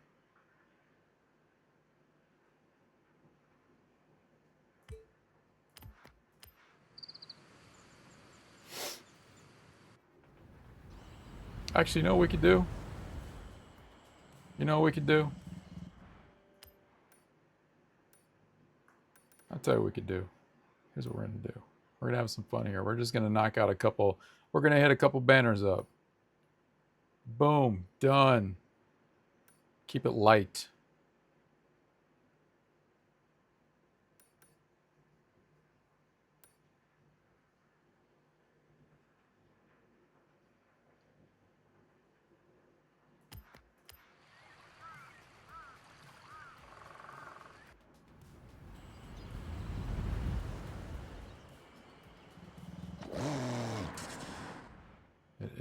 A: Actually, you know what we could do? You know what we could do? I'll tell you what we could do. Here's what we're going to do. We're going to have some fun here. We're just going to knock out a couple. We're going to hit a couple banners up. Boom. Done. Keep it light.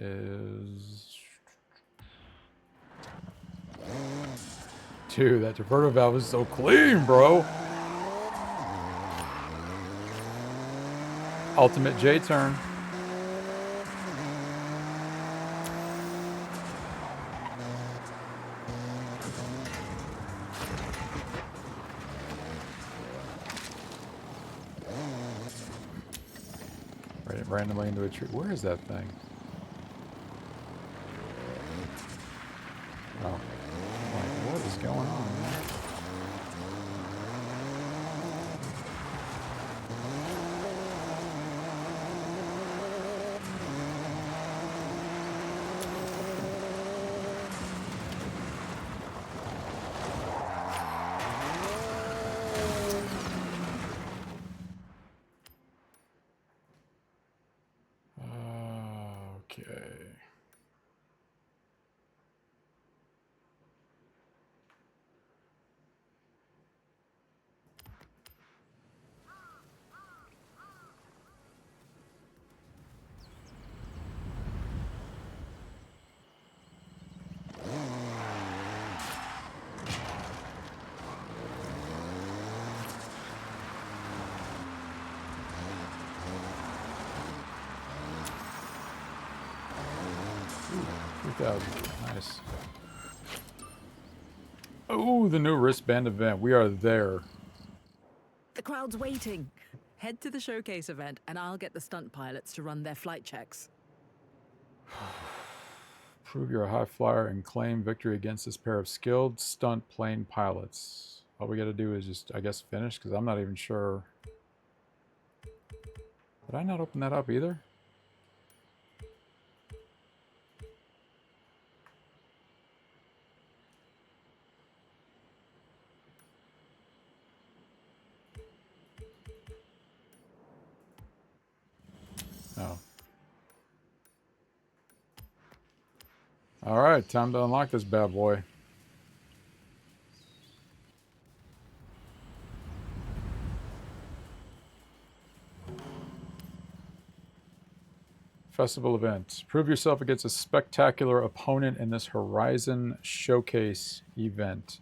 A: is... Dude, that diverter valve is so clean, bro. Ultimate J turn. Randomly into a tree. Where is that thing? Oh. Like, what is going on, man? Okay. Nice. Oh, the new wristband event. We are there.
G: The crowd's waiting. Head to the showcase event and I'll get the stunt pilots to run their flight checks.
A: Prove you're a high flyer and claim victory against this pair of skilled stunt plane pilots. All we got to do is just, I guess, finish, because I'm not even sure. Did I not open that up either? No. All right, time to unlock this bad boy. Festival event. Prove yourself against a spectacular opponent in this Horizon Showcase event.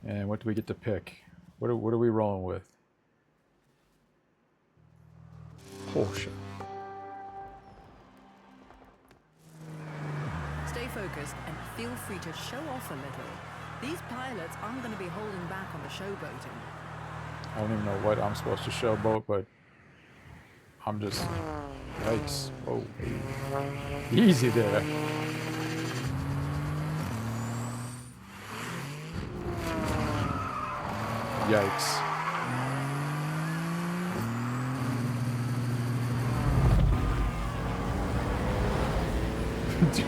A: And what do we get to pick? What are we rolling with? Porsche.
G: Stay focused and feel free to show off a little. These pilots aren't going to be holding back on the showboating.
A: I don't even know what I'm supposed to showboat, but I'm just... Yikes. Whoa. Easy there. Yikes.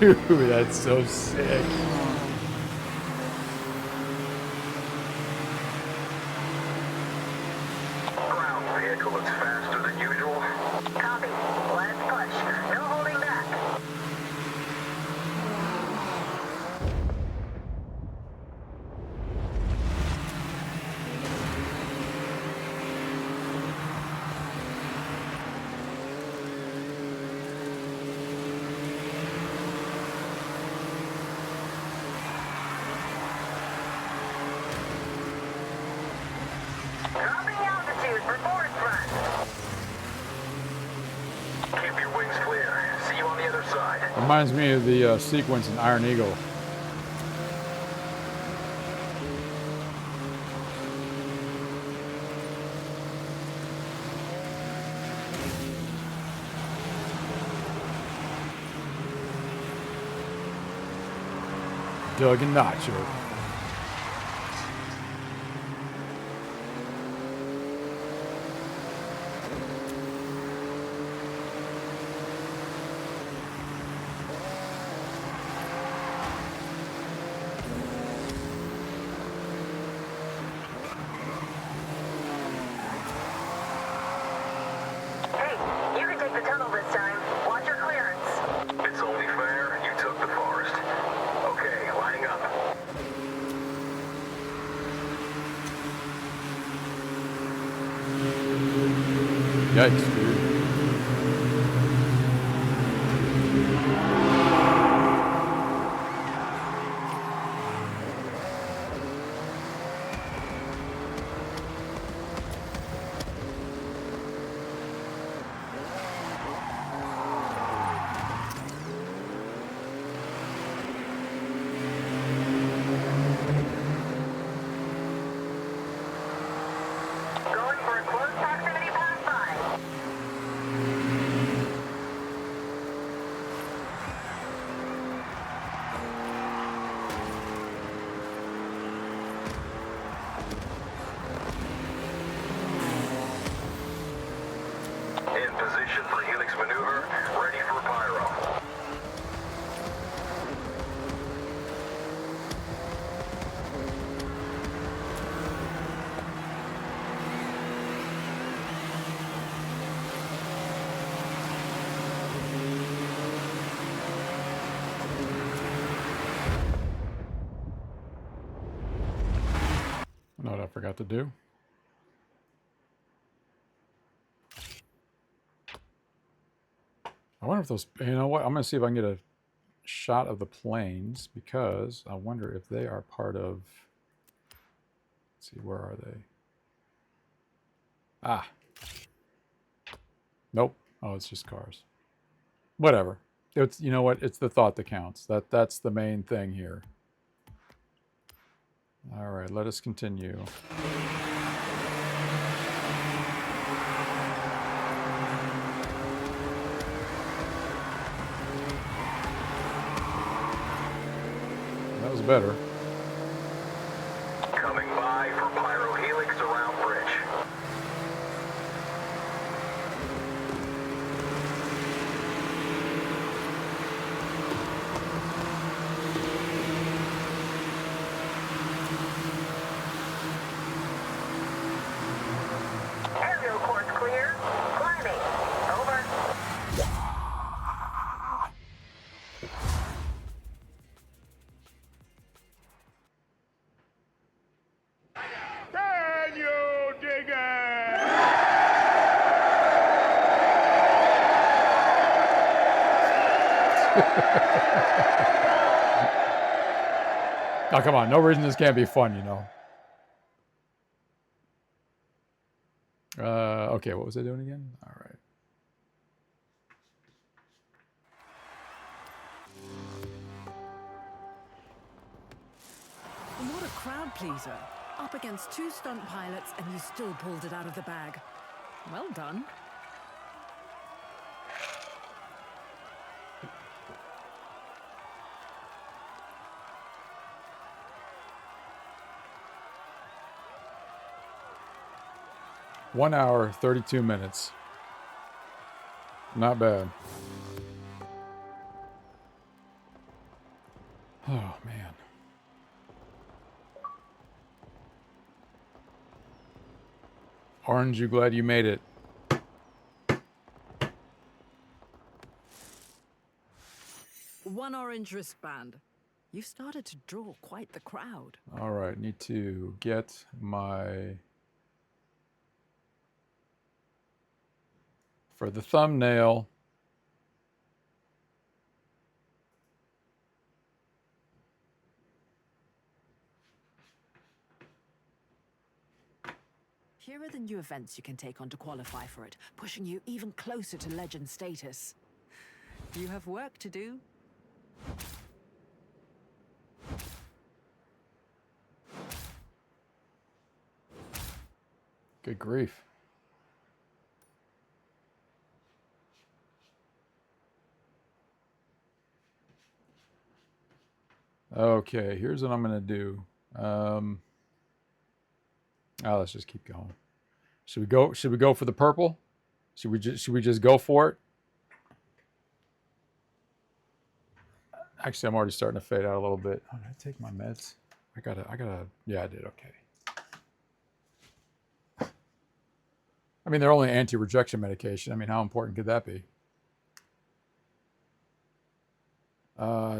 A: Dude, that's so sick.
C: Ground vehicle looks faster than usual.
F: Copy. Let's push. No holding back. Dropping altitude for forward front.
C: Keep your wings clear. See you on the other side.
A: Reminds me of the sequence in Iron Eagle. Doug and Nacho.
F: Hey, you can take the tunnel this time. Watch your clearance.
C: It's only fair you took the forest. Okay, lining up.
A: Yikes, dude. got to do. I wonder if those, you know what, I'm going to see if I can get a shot of the planes, because I wonder if they are part of, let's see, where are they? Ah. Nope. Oh, it's just cars. Whatever. It's, you know what, it's the thought that counts. That's the main thing here. All right, let us continue. That was better.
C: Coming by for Pyro Helix around bridge.
F: Aerial course clear. Climbing. Over.
B: Can you dig it?
A: Oh, come on. No reason this can't be fun, you know. Okay, what was I doing again? All right.
G: And what a crowd pleaser. Up against 2 stunt pilots and you still pulled it out of the bag. Well done.
A: One hour, 32 minutes. Not bad. Oh, man. Orange, you glad you made it?
G: One orange wristband. You've started to draw quite the crowd.
A: All right, need to get my... For the thumbnail.
G: Here are the new events you can take on to qualify for it, pushing you even closer to legend status. You have work to do.
A: Good grief. Okay, here's what I'm gonna do. Let's just keep going. Should we go? Should we go for the purple? Should we just go for it? Actually, I'm already starting to fade out a little bit. Oh, did I take my meds? I gotta. Yeah, I did. Okay. I mean, they're only anti-rejection medication. I mean, how important could that be?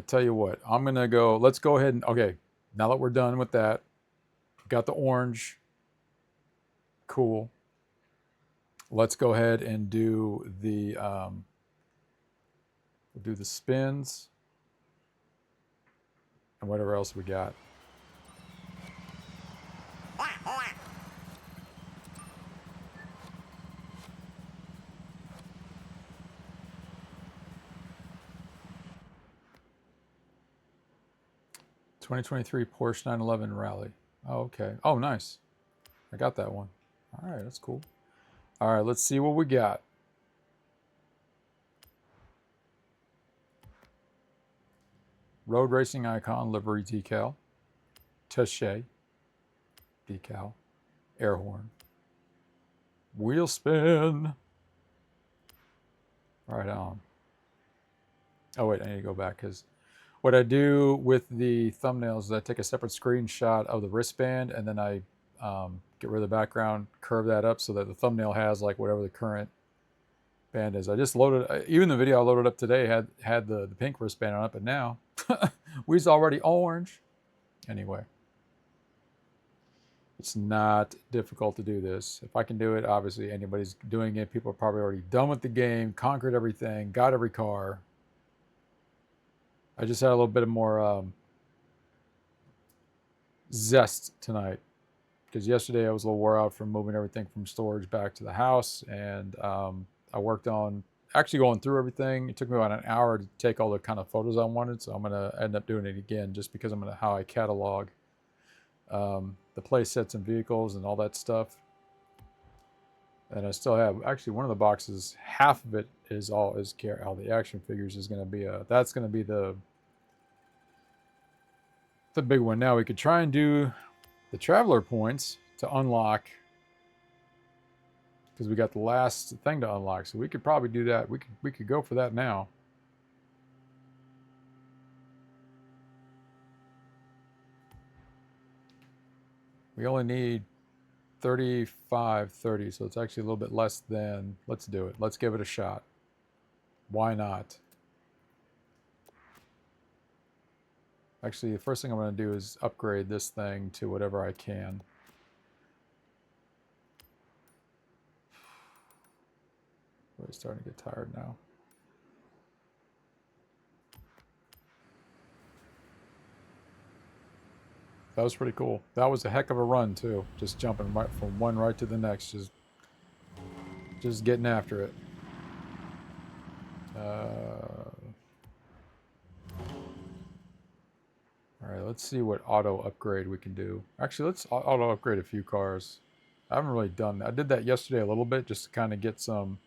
A: Tell you what, I'm gonna go. Let's go ahead and okay. Now that we're done with that, got the orange. Cool. Let's go ahead and do the we'll do the spins and whatever else we got. '23 Porsche 911 Rally. Oh, okay. Oh, nice. I got that one. All right, that's cool. All right, let's see what we got. Road Racing Icon livery decal. Taché decal. Air horn. Wheel spin. Right on. Oh, wait, I need to go back because what I do with the thumbnails is I take a separate screenshot of the wristband and then I get rid of the background, curve that up so that the thumbnail has like whatever the current band is. I just loaded, even the video I loaded up today had the pink wristband on it, but now we's already orange. Anyway. It's not difficult to do this. If I can do it, obviously anybody's doing it. People are probably already done with the game, conquered everything, got every car. I just had a little bit of more zest tonight because yesterday I was a little wore out from moving everything from storage back to the house, and I worked on actually going through everything. It took me about an hour to take all the kind of photos I wanted, so I'm going to end up doing it again just because I'm going to how I catalog the play sets and vehicles and all that stuff. And I still have actually one of the boxes, half of it is all the action figures is going to be that's going to be the big one. Now we could try and do the traveler points to unlock, because we got the last thing to unlock, so we could probably do that. We could go for that now. We only need 3530, so it's actually a little bit less than. Let's do it. Let's give it a shot. Why not? Actually, the first thing I'm going to do is upgrade this thing to whatever I can. We're starting to get tired now. That was pretty cool. That was a heck of a run too. Just jumping right from one right to the next. Just getting after it. All right, let's see what auto upgrade we can do. Actually, let's auto upgrade a few cars. I haven't really done that. I did that yesterday a little bit just to kind of get some,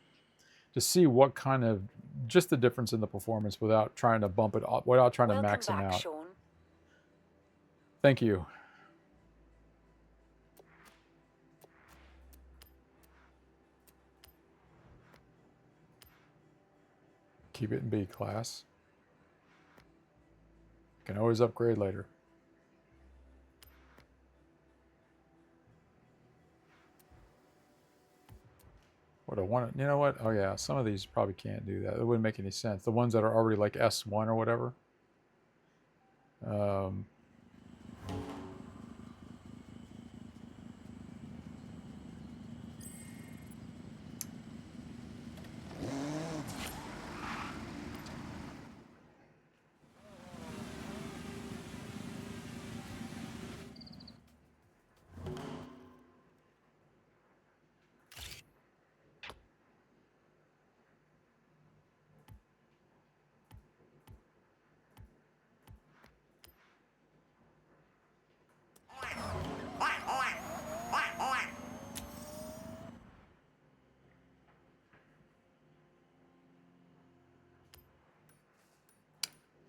A: to see what kind of, just the difference in the performance without trying to bump it up, without trying to max them out.
F: Sean.
A: Thank you. Keep it in B class. Can always upgrade later. What I want, you know what? Oh yeah, some of these probably can't do that. It wouldn't make any sense. The ones that are already like S1 or whatever.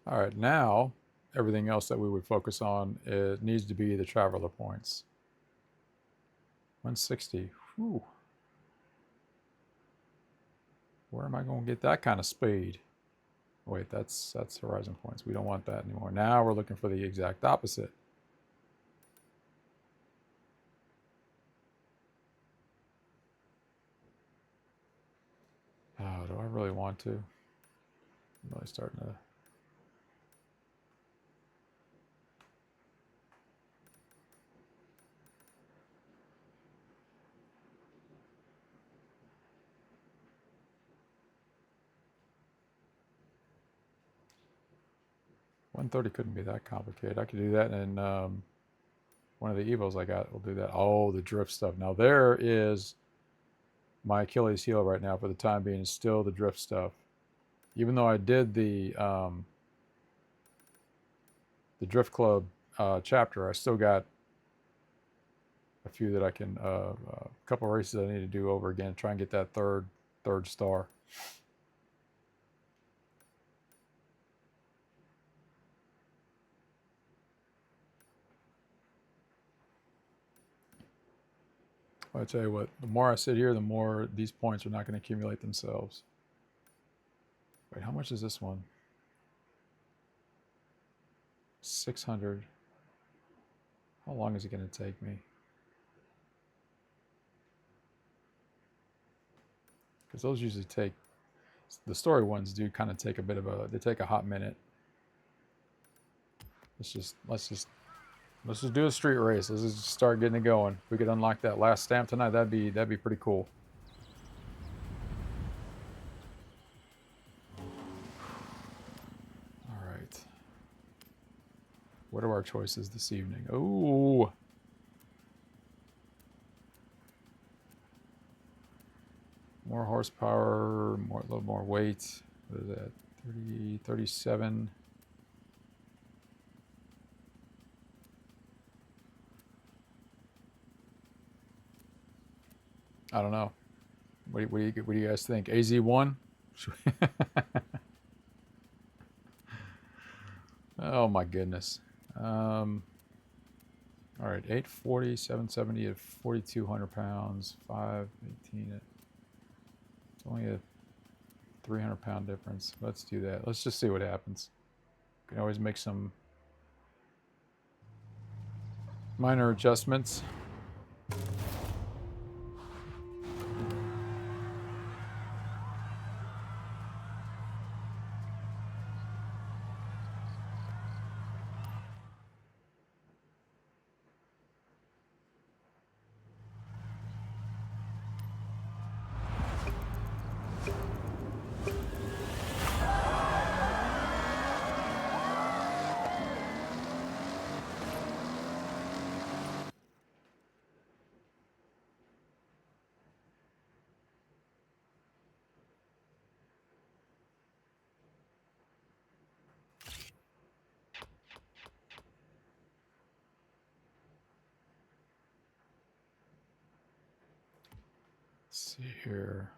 A: All right, now everything else that we would focus on, it needs to be the traveler points. 160. Whew. Where am I going to get that kind of speed? Wait, that's horizon points. We don't want that anymore. Now we're looking for the exact opposite. Oh, do I really want to? I'm really starting to. $130 couldn't be that complicated. I could do that in one of the evos I got. We'll do that. Oh, the drift stuff. Now there is my Achilles heel right now for the time being, is still the drift stuff. Even though I did the Drift Club chapter, I still got a few that I can, a couple of races I need to do over again, try and get that third star. I tell you what, the more I sit here, the more these points are not going to accumulate themselves. Wait, how much is this one? 600. How long is it going to take me? Because those usually take, the story ones do kind of take a bit of a, they take a hot minute. Let's just Let's just do a street race. Let's just start getting it going. If we could unlock that last stamp tonight, that'd be pretty cool. All right. What are our choices this evening? Ooh. More horsepower, a little more weight. What is that? 30, 37. I don't know. What do you guys think? AZ1? Oh my goodness. All right, 840, 770 at 4,200 pounds, 518 at. It's only a 300-pound difference. Let's do that. Let's just see what happens. Can always make some minor adjustments. Let's see here.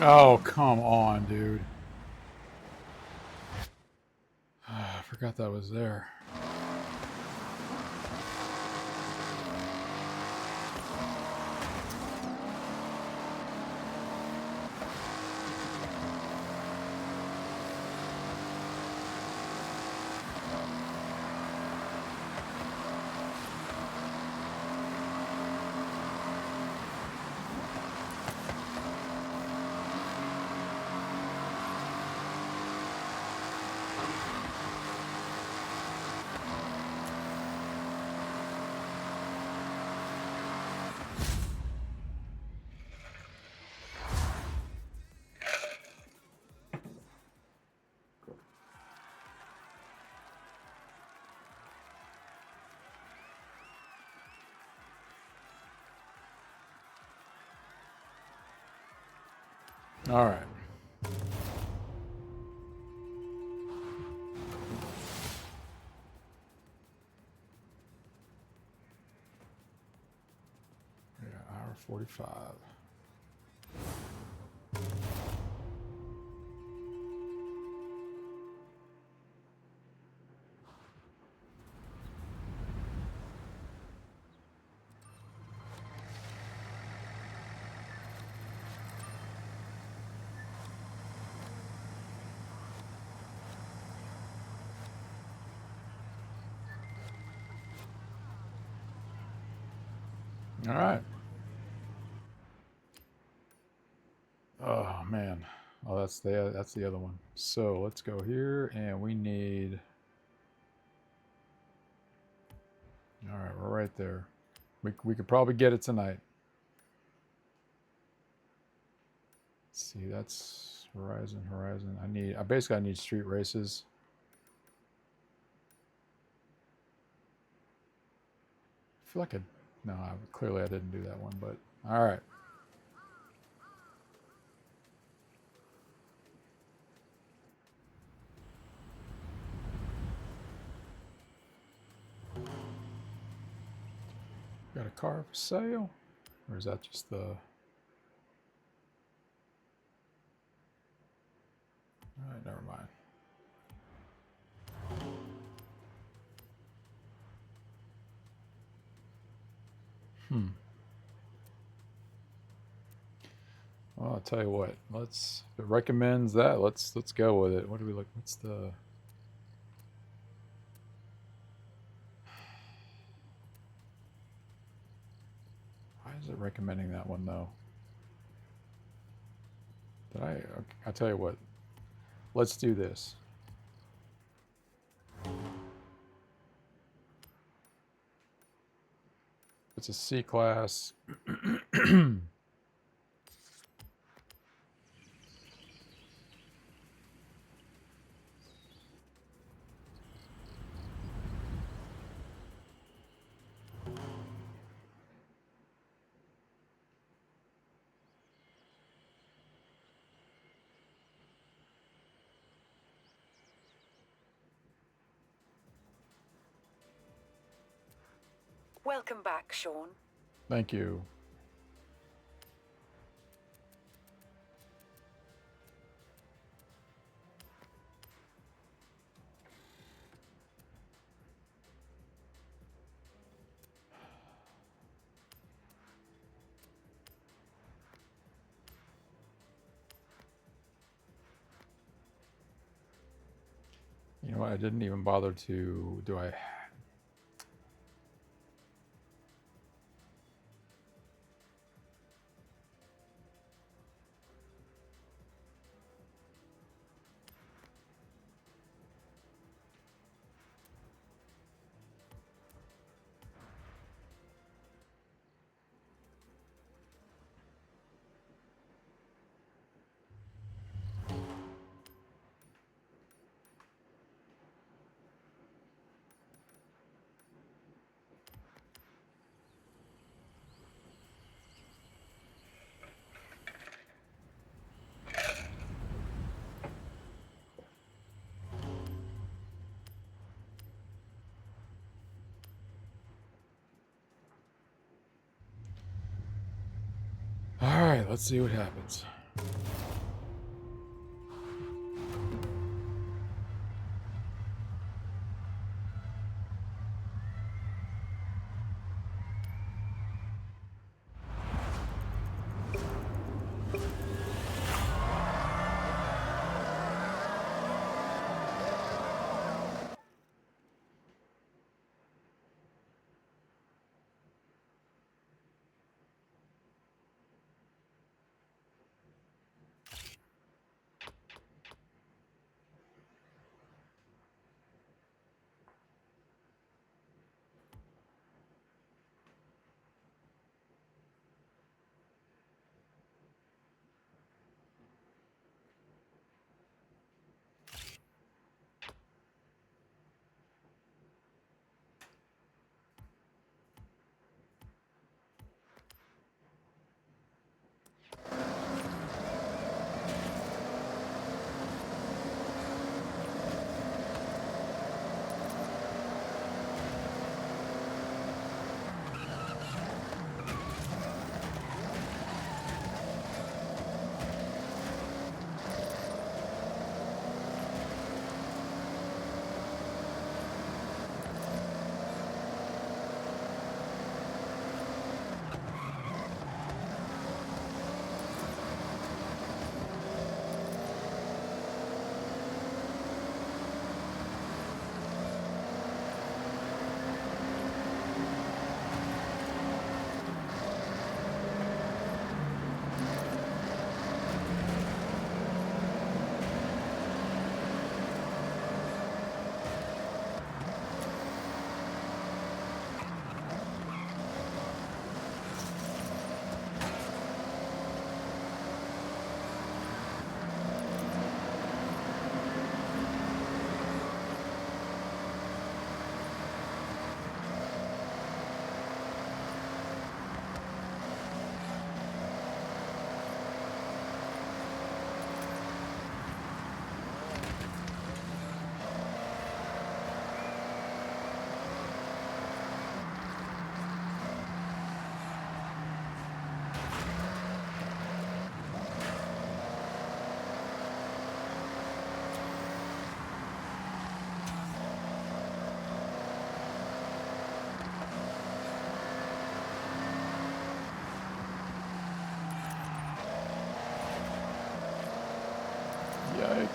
A: Oh, come on, dude. I forgot that was there. All right. Yeah, hour 45. All right. Oh man. Oh, that's the other one. So let's go here, and we need. All right, we're right there. We could probably get it tonight. Let's see, that's Horizon. I basically need street races. I feel like clearly I didn't do that one, but all right. Got a car for sale? Or is that just the... All right, never mind. Well, I'll tell you what. If it recommends that, let's go with it. What do we look? What's the... Why is it recommending that one though? Okay, I'll tell you what. Let's do this. It's a C class.
F: Welcome back, Sean.
A: Thank you. You know what? I didn't even bother to... Do I... All right, let's see what happens.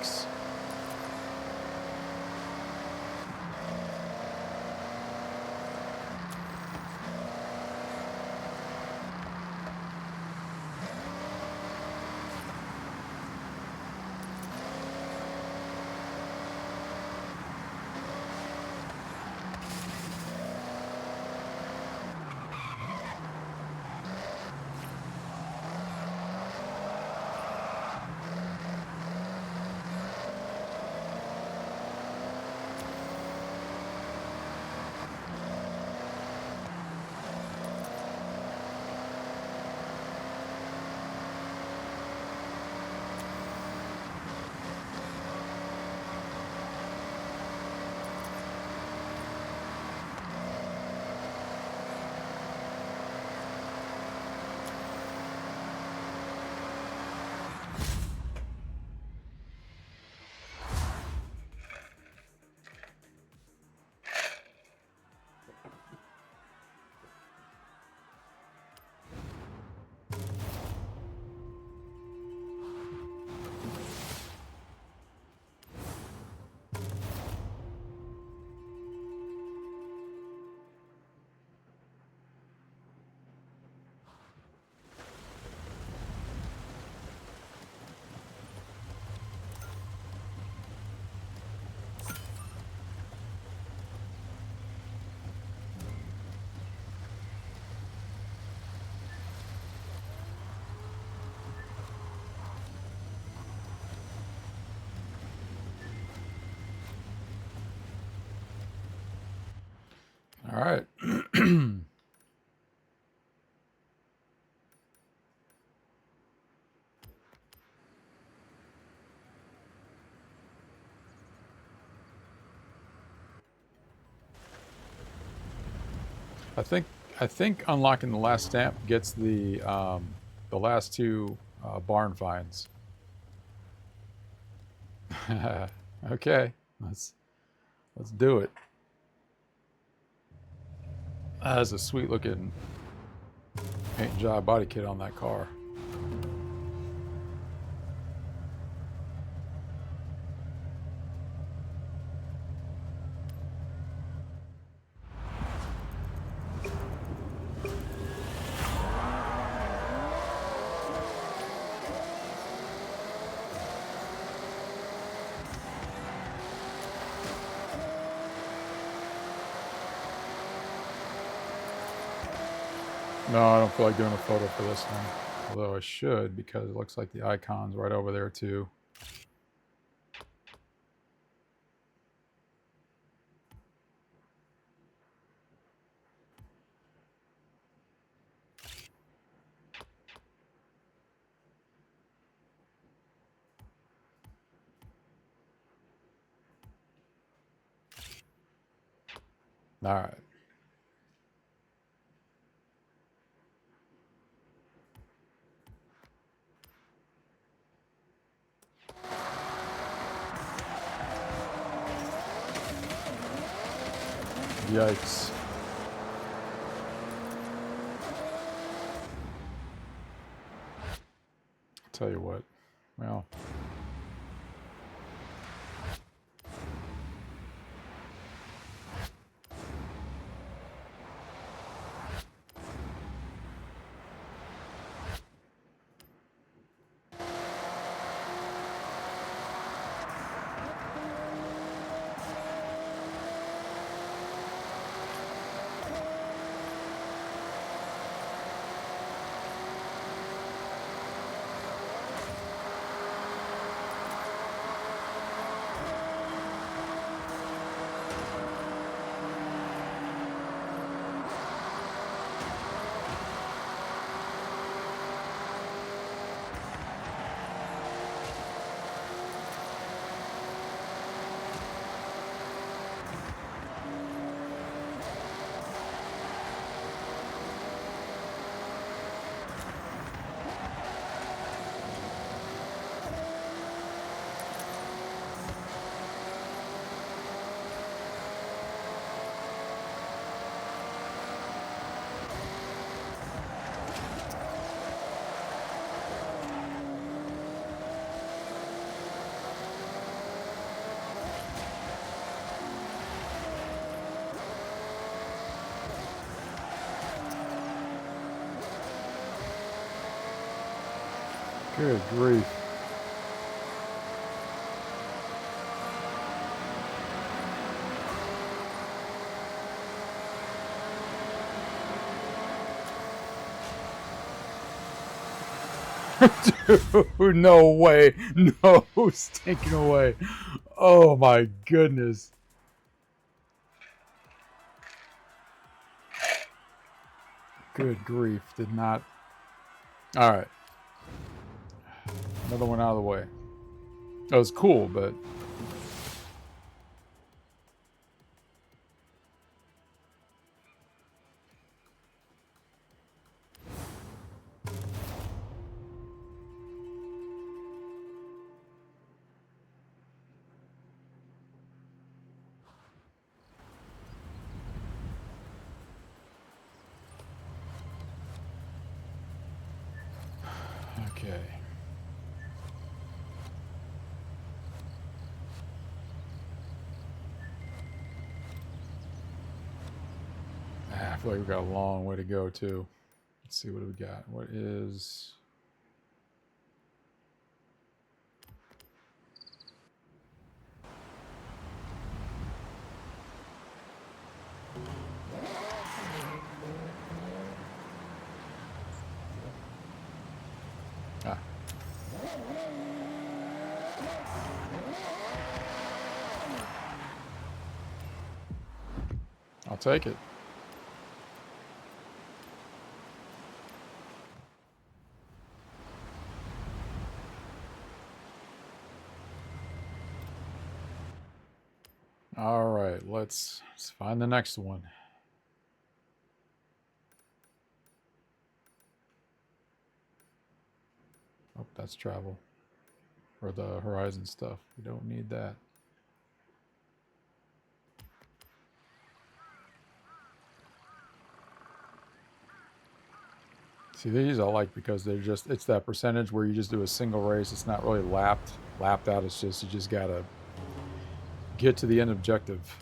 A: Yikes. All right. I think unlocking the last stamp gets the last two barn finds. Okay, let's do it. That is a sweet looking paint job body kit on that car. No, I don't feel like doing a photo for this one. Although I should, because it looks like the icon's right over there too. All right. Yikes. Tell you what, well. Good grief. Dude, no way. No stinking away. Oh my goodness. Good grief. Did not. Alright. Another one out of the way. That was cool, but... Okay. I feel like we've got a long way to go, too. Let's see what we got. What is... Ah. I'll take it. All right, let's find the next one. Oh, that's travel. Or the horizon stuff. We don't need that. See, these I like because they're just, it's that percentage where you just do a single race. It's not really lapped out. It's just, you just gotta get to the end objective.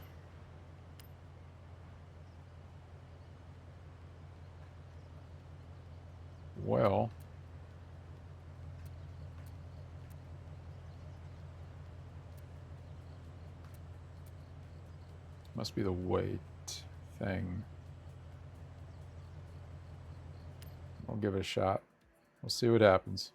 A: Well, must be the weight thing. We'll give it a shot. We'll see what happens.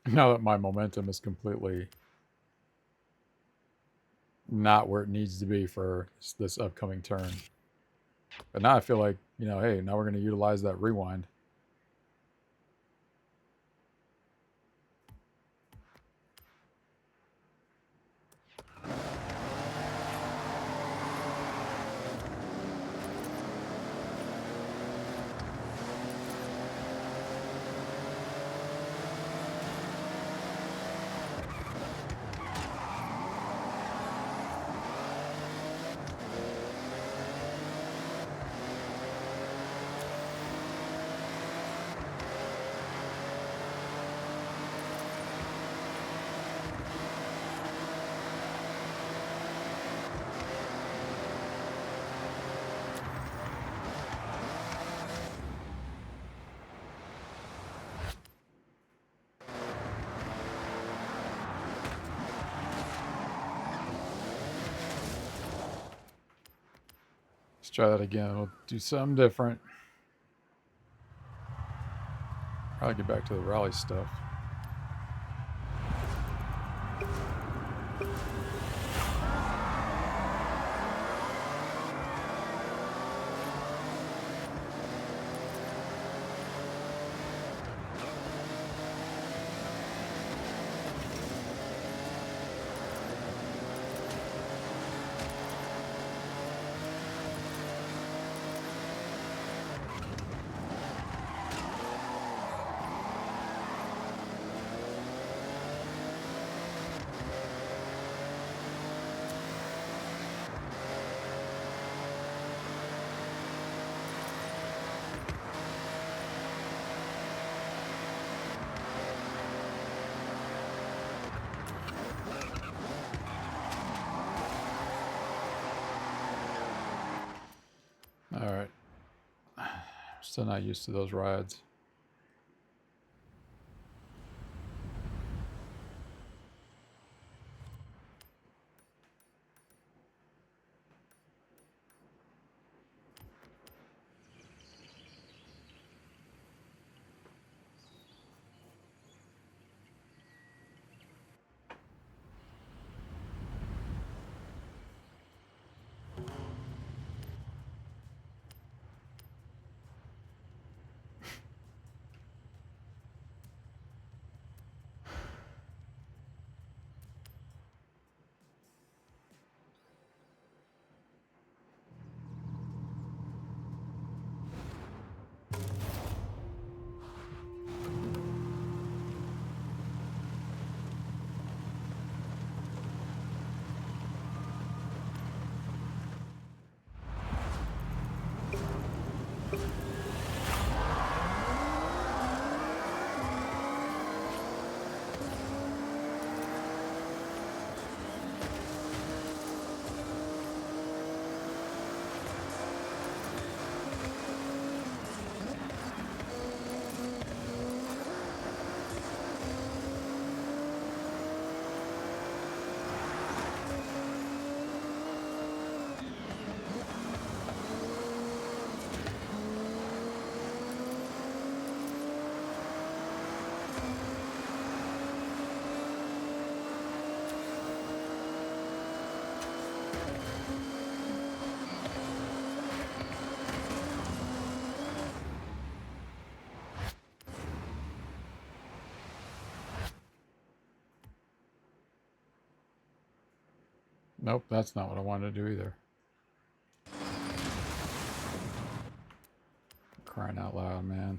A: Now that my momentum is completely not where it needs to be for this upcoming turn. But now I feel like, you know, hey, now we're going to utilize that rewind. Let's try that again. We'll do something different. Probably get back to the rally stuff. All right. Still not used to those rides. Nope, that's not what I wanted to do either. Crying out loud, man.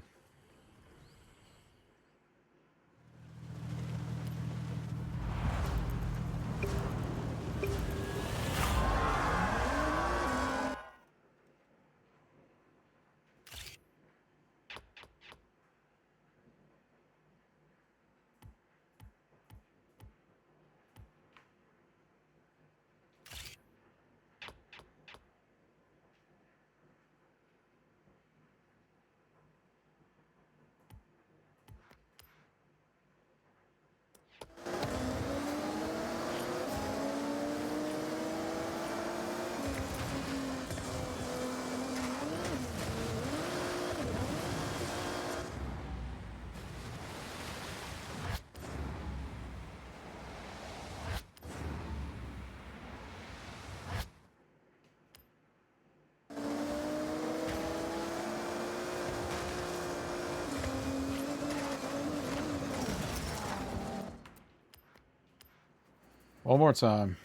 A: One more time.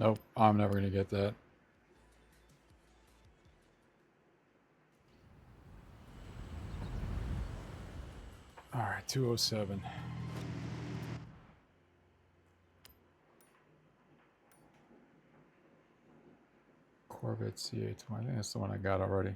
A: Nope, I'm never going to get that. All right, 207. Corvette C820. I think that's the one I got already.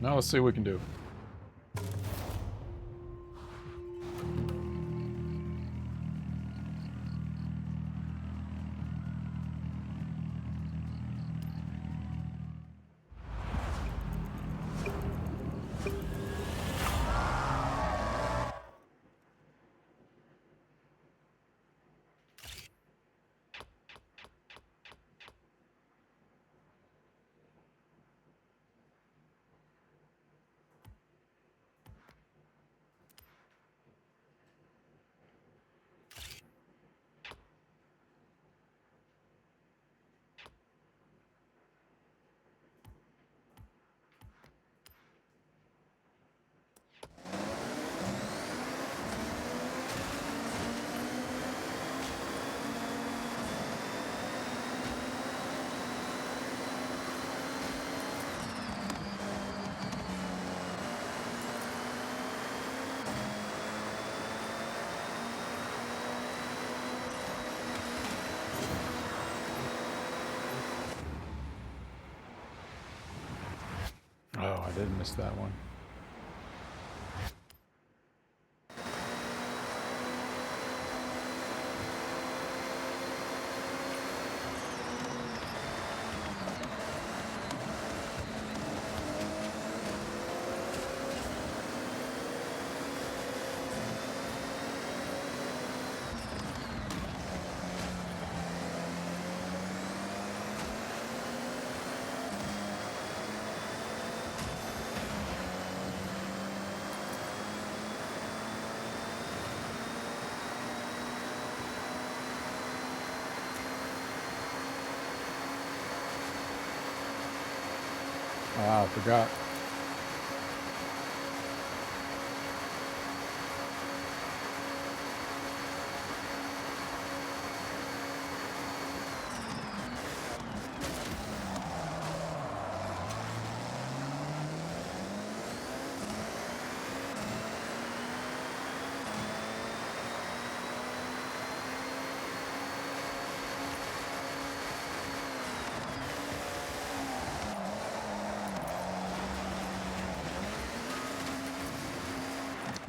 A: Now let's see what we can do. Oh, I did miss that one. Ah, I forgot.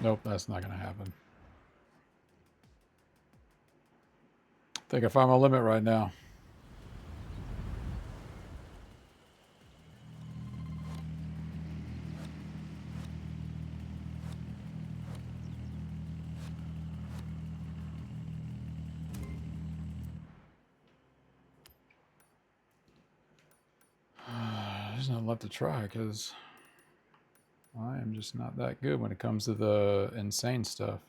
A: Nope, that's not going to happen. I think I found my limit right now. There's not left to try because I am just not that good when it comes to the insane stuff.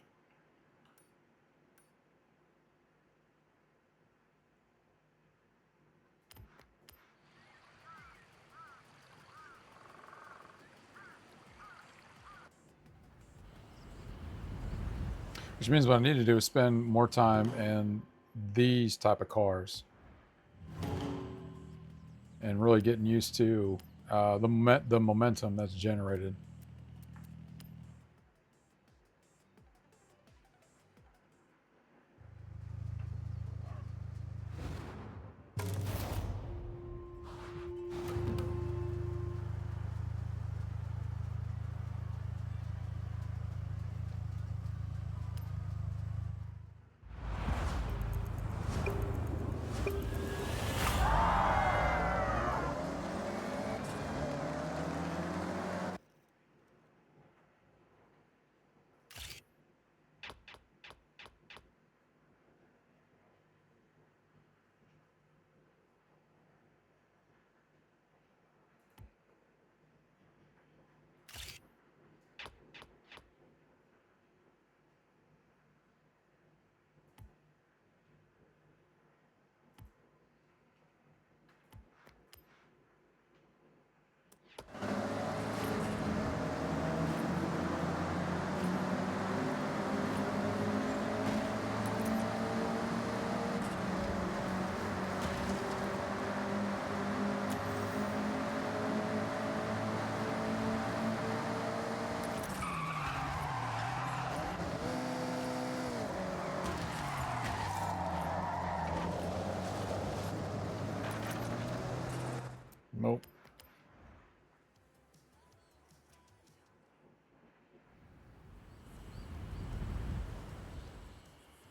A: Which means what I need to do is spend more time in these type of cars. And really getting used to the momentum that's generated.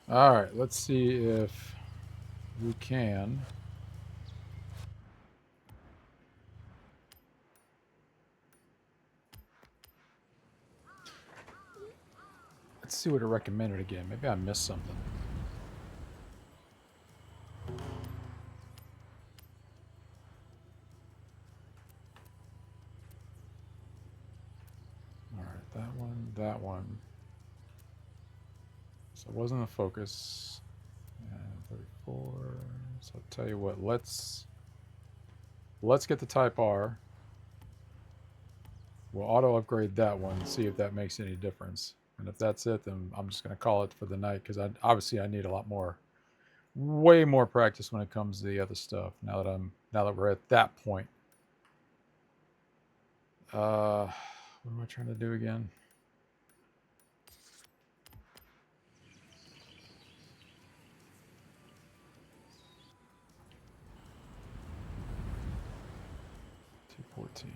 A: All right, let's see if we can. Let's see what it recommended again. Maybe I missed something. All right, that one. So it wasn't a focus. 34. So I'll tell you what, let's get the Type R. We'll auto upgrade that one and see if that makes any difference. And if that's it, then I'm just going to call it for the night because obviously I need a lot more, way more practice when it comes to the other stuff. Now that we're at that point. What am I trying to do again? $214.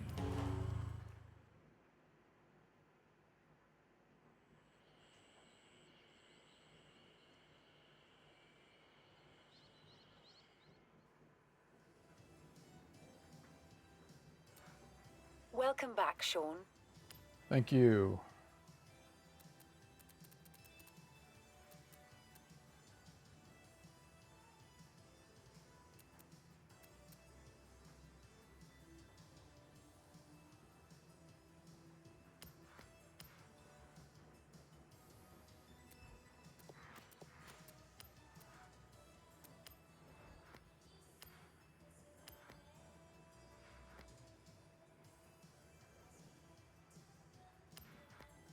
F: Welcome back, Sean.
A: Thank you.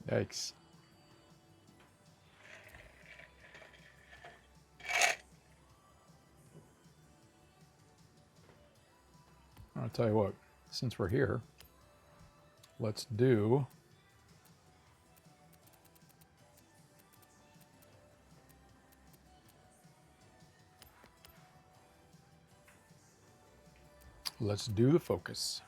A: Yikes. I'll tell you what, since we're here, let's do the focus.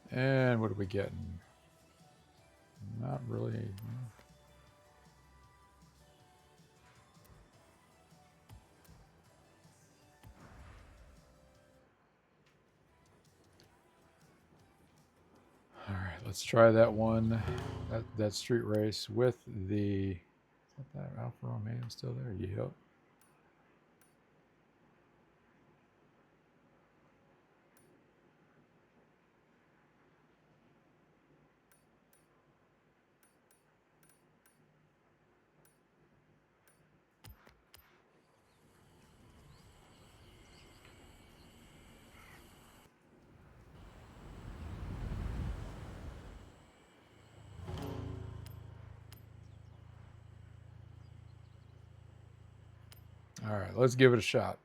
A: And what are we getting? Not really. All right, let's try that one. That street race with the. Is that Alfa Romeo still there? Yep. All right, let's give it a shot.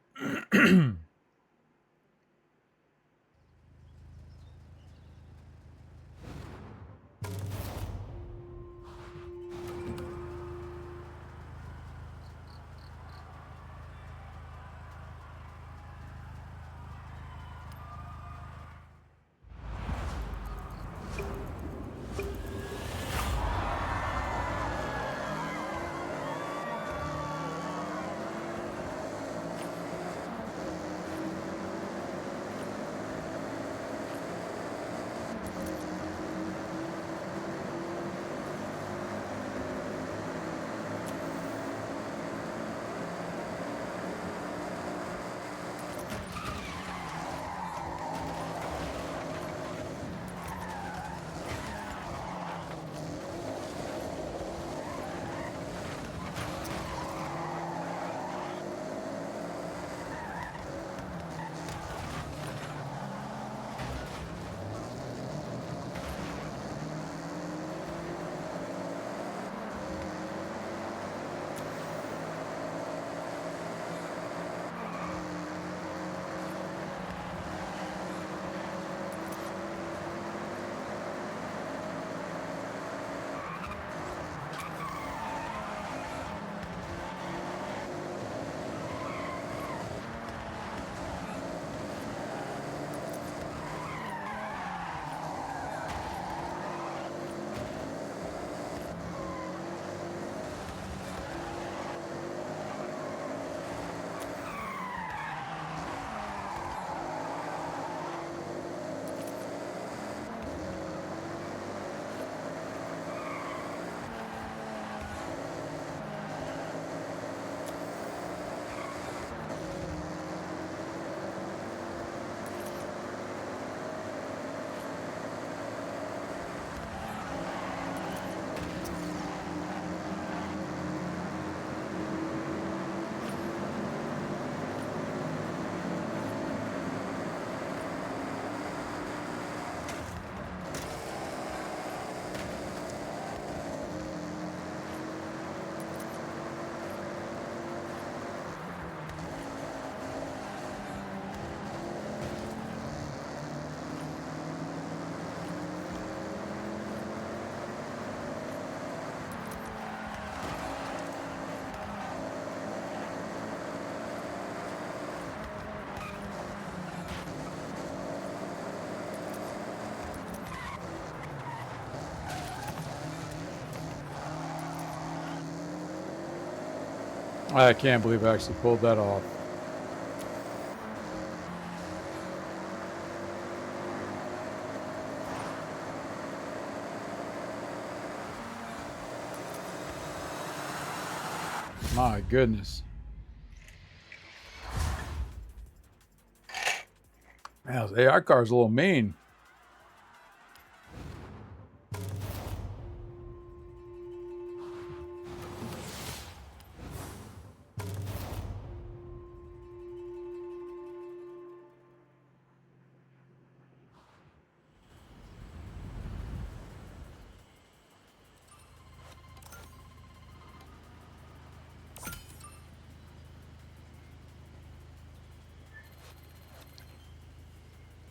A: I can't believe I actually pulled that off. My goodness. Man, those AI cars a little mean.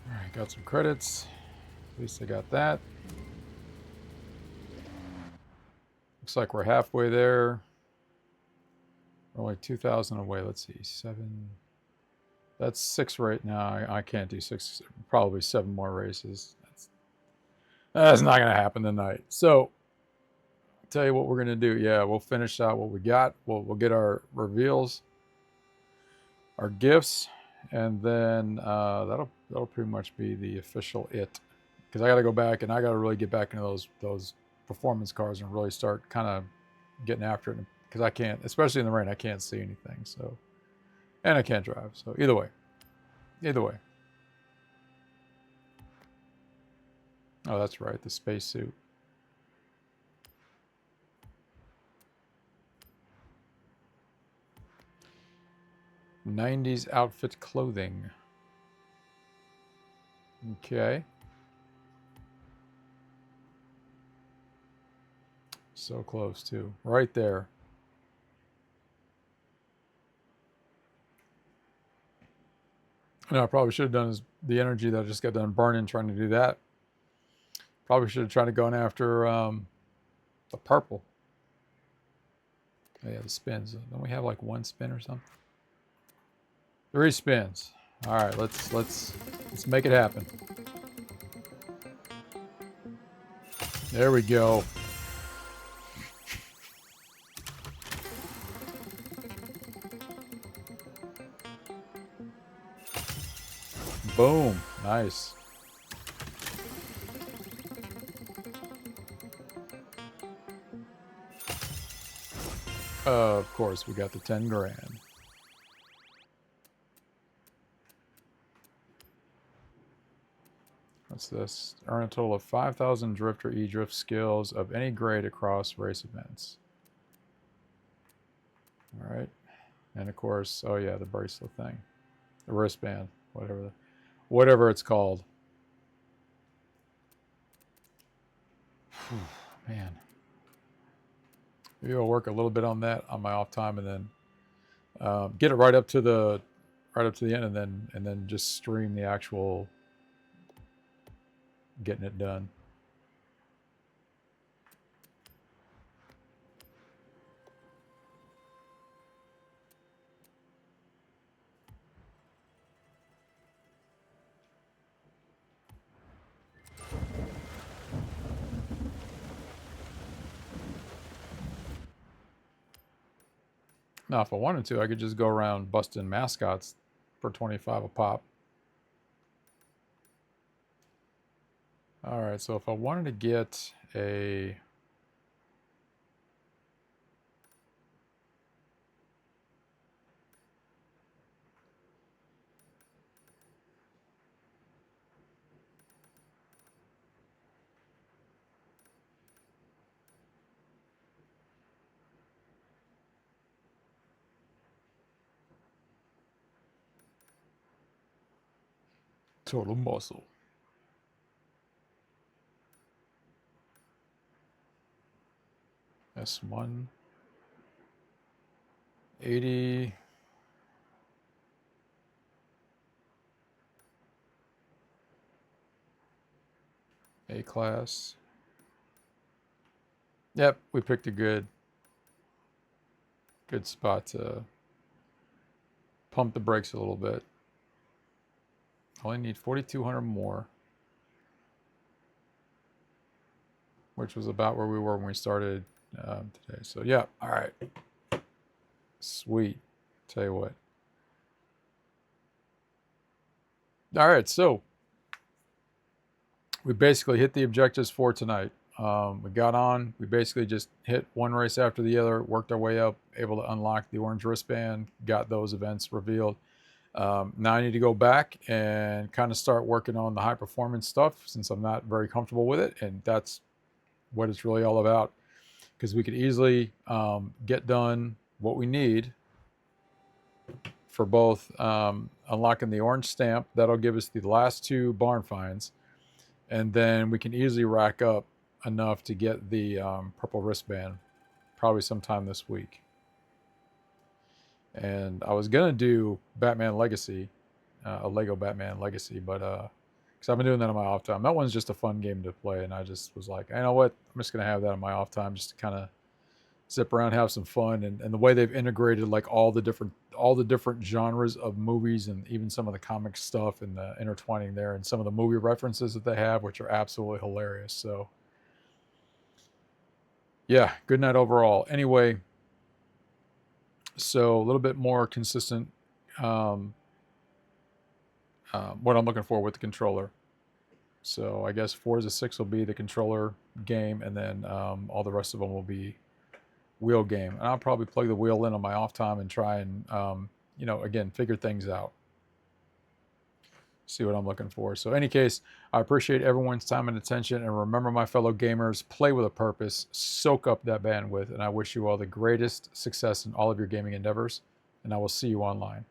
A: Alright, got some credits. At least I got that. Looks like we're halfway there. We're only 2,000 away. Let's see, 7. That's 6 right now. I can't do 6. Probably 7 more races. That's not going to happen tonight. So, I'll tell you what we're going to do. Yeah, we'll finish out what we got. We'll get our reveals, our gifts, and then that'll pretty much be the official it. Because I got to go back and I got to really get back into those performance cars and really start kind of getting after it. Because I can't, especially in the rain, I can't see anything. So, and I can't drive. So either way. Oh, that's right, the spacesuit. '90s outfit clothing. Okay. So close too. Right there. No, I probably should have done is the energy that I just got done burning trying to do that. Probably should have tried to go after the purple. Oh, yeah, the spins. Don't we have like 1 spin or something? 3 spins. All right, let's make it happen. There we go. Boom. Nice. Of course, we got the 10 grand. What's this? Earn a total of 5,000 drift or e-drift skills of any grade across race events. All right. And of course, oh yeah, the bracelet thing. The wristband, whatever it's called. Man. Maybe I'll work a little bit on that on my off time and then get it right up to the end and then just stream the actual getting it done. Now, if I wanted to, I could just go around busting mascots for 25 a pop. All right, so if I wanted to get a total muscle. S1 80 A class. Yep, we picked a good spot to pump the brakes a little bit. Only need 4,200 more, which was about where we were when we started today. So yeah, all right. Sweet. Tell you what. All right, so we basically hit the objectives for tonight. We got on. We basically just hit one race after the other, worked our way up, able to unlock the orange wristband, got those events revealed. Now I need to go back and kind of start working on the high performance stuff since I'm not very comfortable with it. And that's what it's really all about. Because we could easily get done what we need for both unlocking the orange stamp. That'll give us the last 2 barn finds. And then we can easily rack up enough to get the purple wristband probably sometime this week. And I was going to do Batman Legacy, a Lego Batman Legacy, but because I've been doing that on my off time. That one's just a fun game to play, and I just was like, you know what? I'm just going to have that on my off time just to kind of zip around, have some fun. And the way they've integrated like all the different genres of movies and even some of the comic stuff and the intertwining there and some of the movie references that they have, which are absolutely hilarious. So yeah, good night overall. Anyway, so a little bit more consistent what I'm looking for with the controller. So I guess Forza 6 will be the controller game, and then all the rest of them will be wheel game. And I'll probably plug the wheel in on my off time and try and, you know, again, figure things out. See what I'm looking for. So in any case, I appreciate everyone's time and attention. And remember, my fellow gamers, play with a purpose, soak up that bandwidth, and I wish you all the greatest success in all of your gaming endeavors. And I will see you online.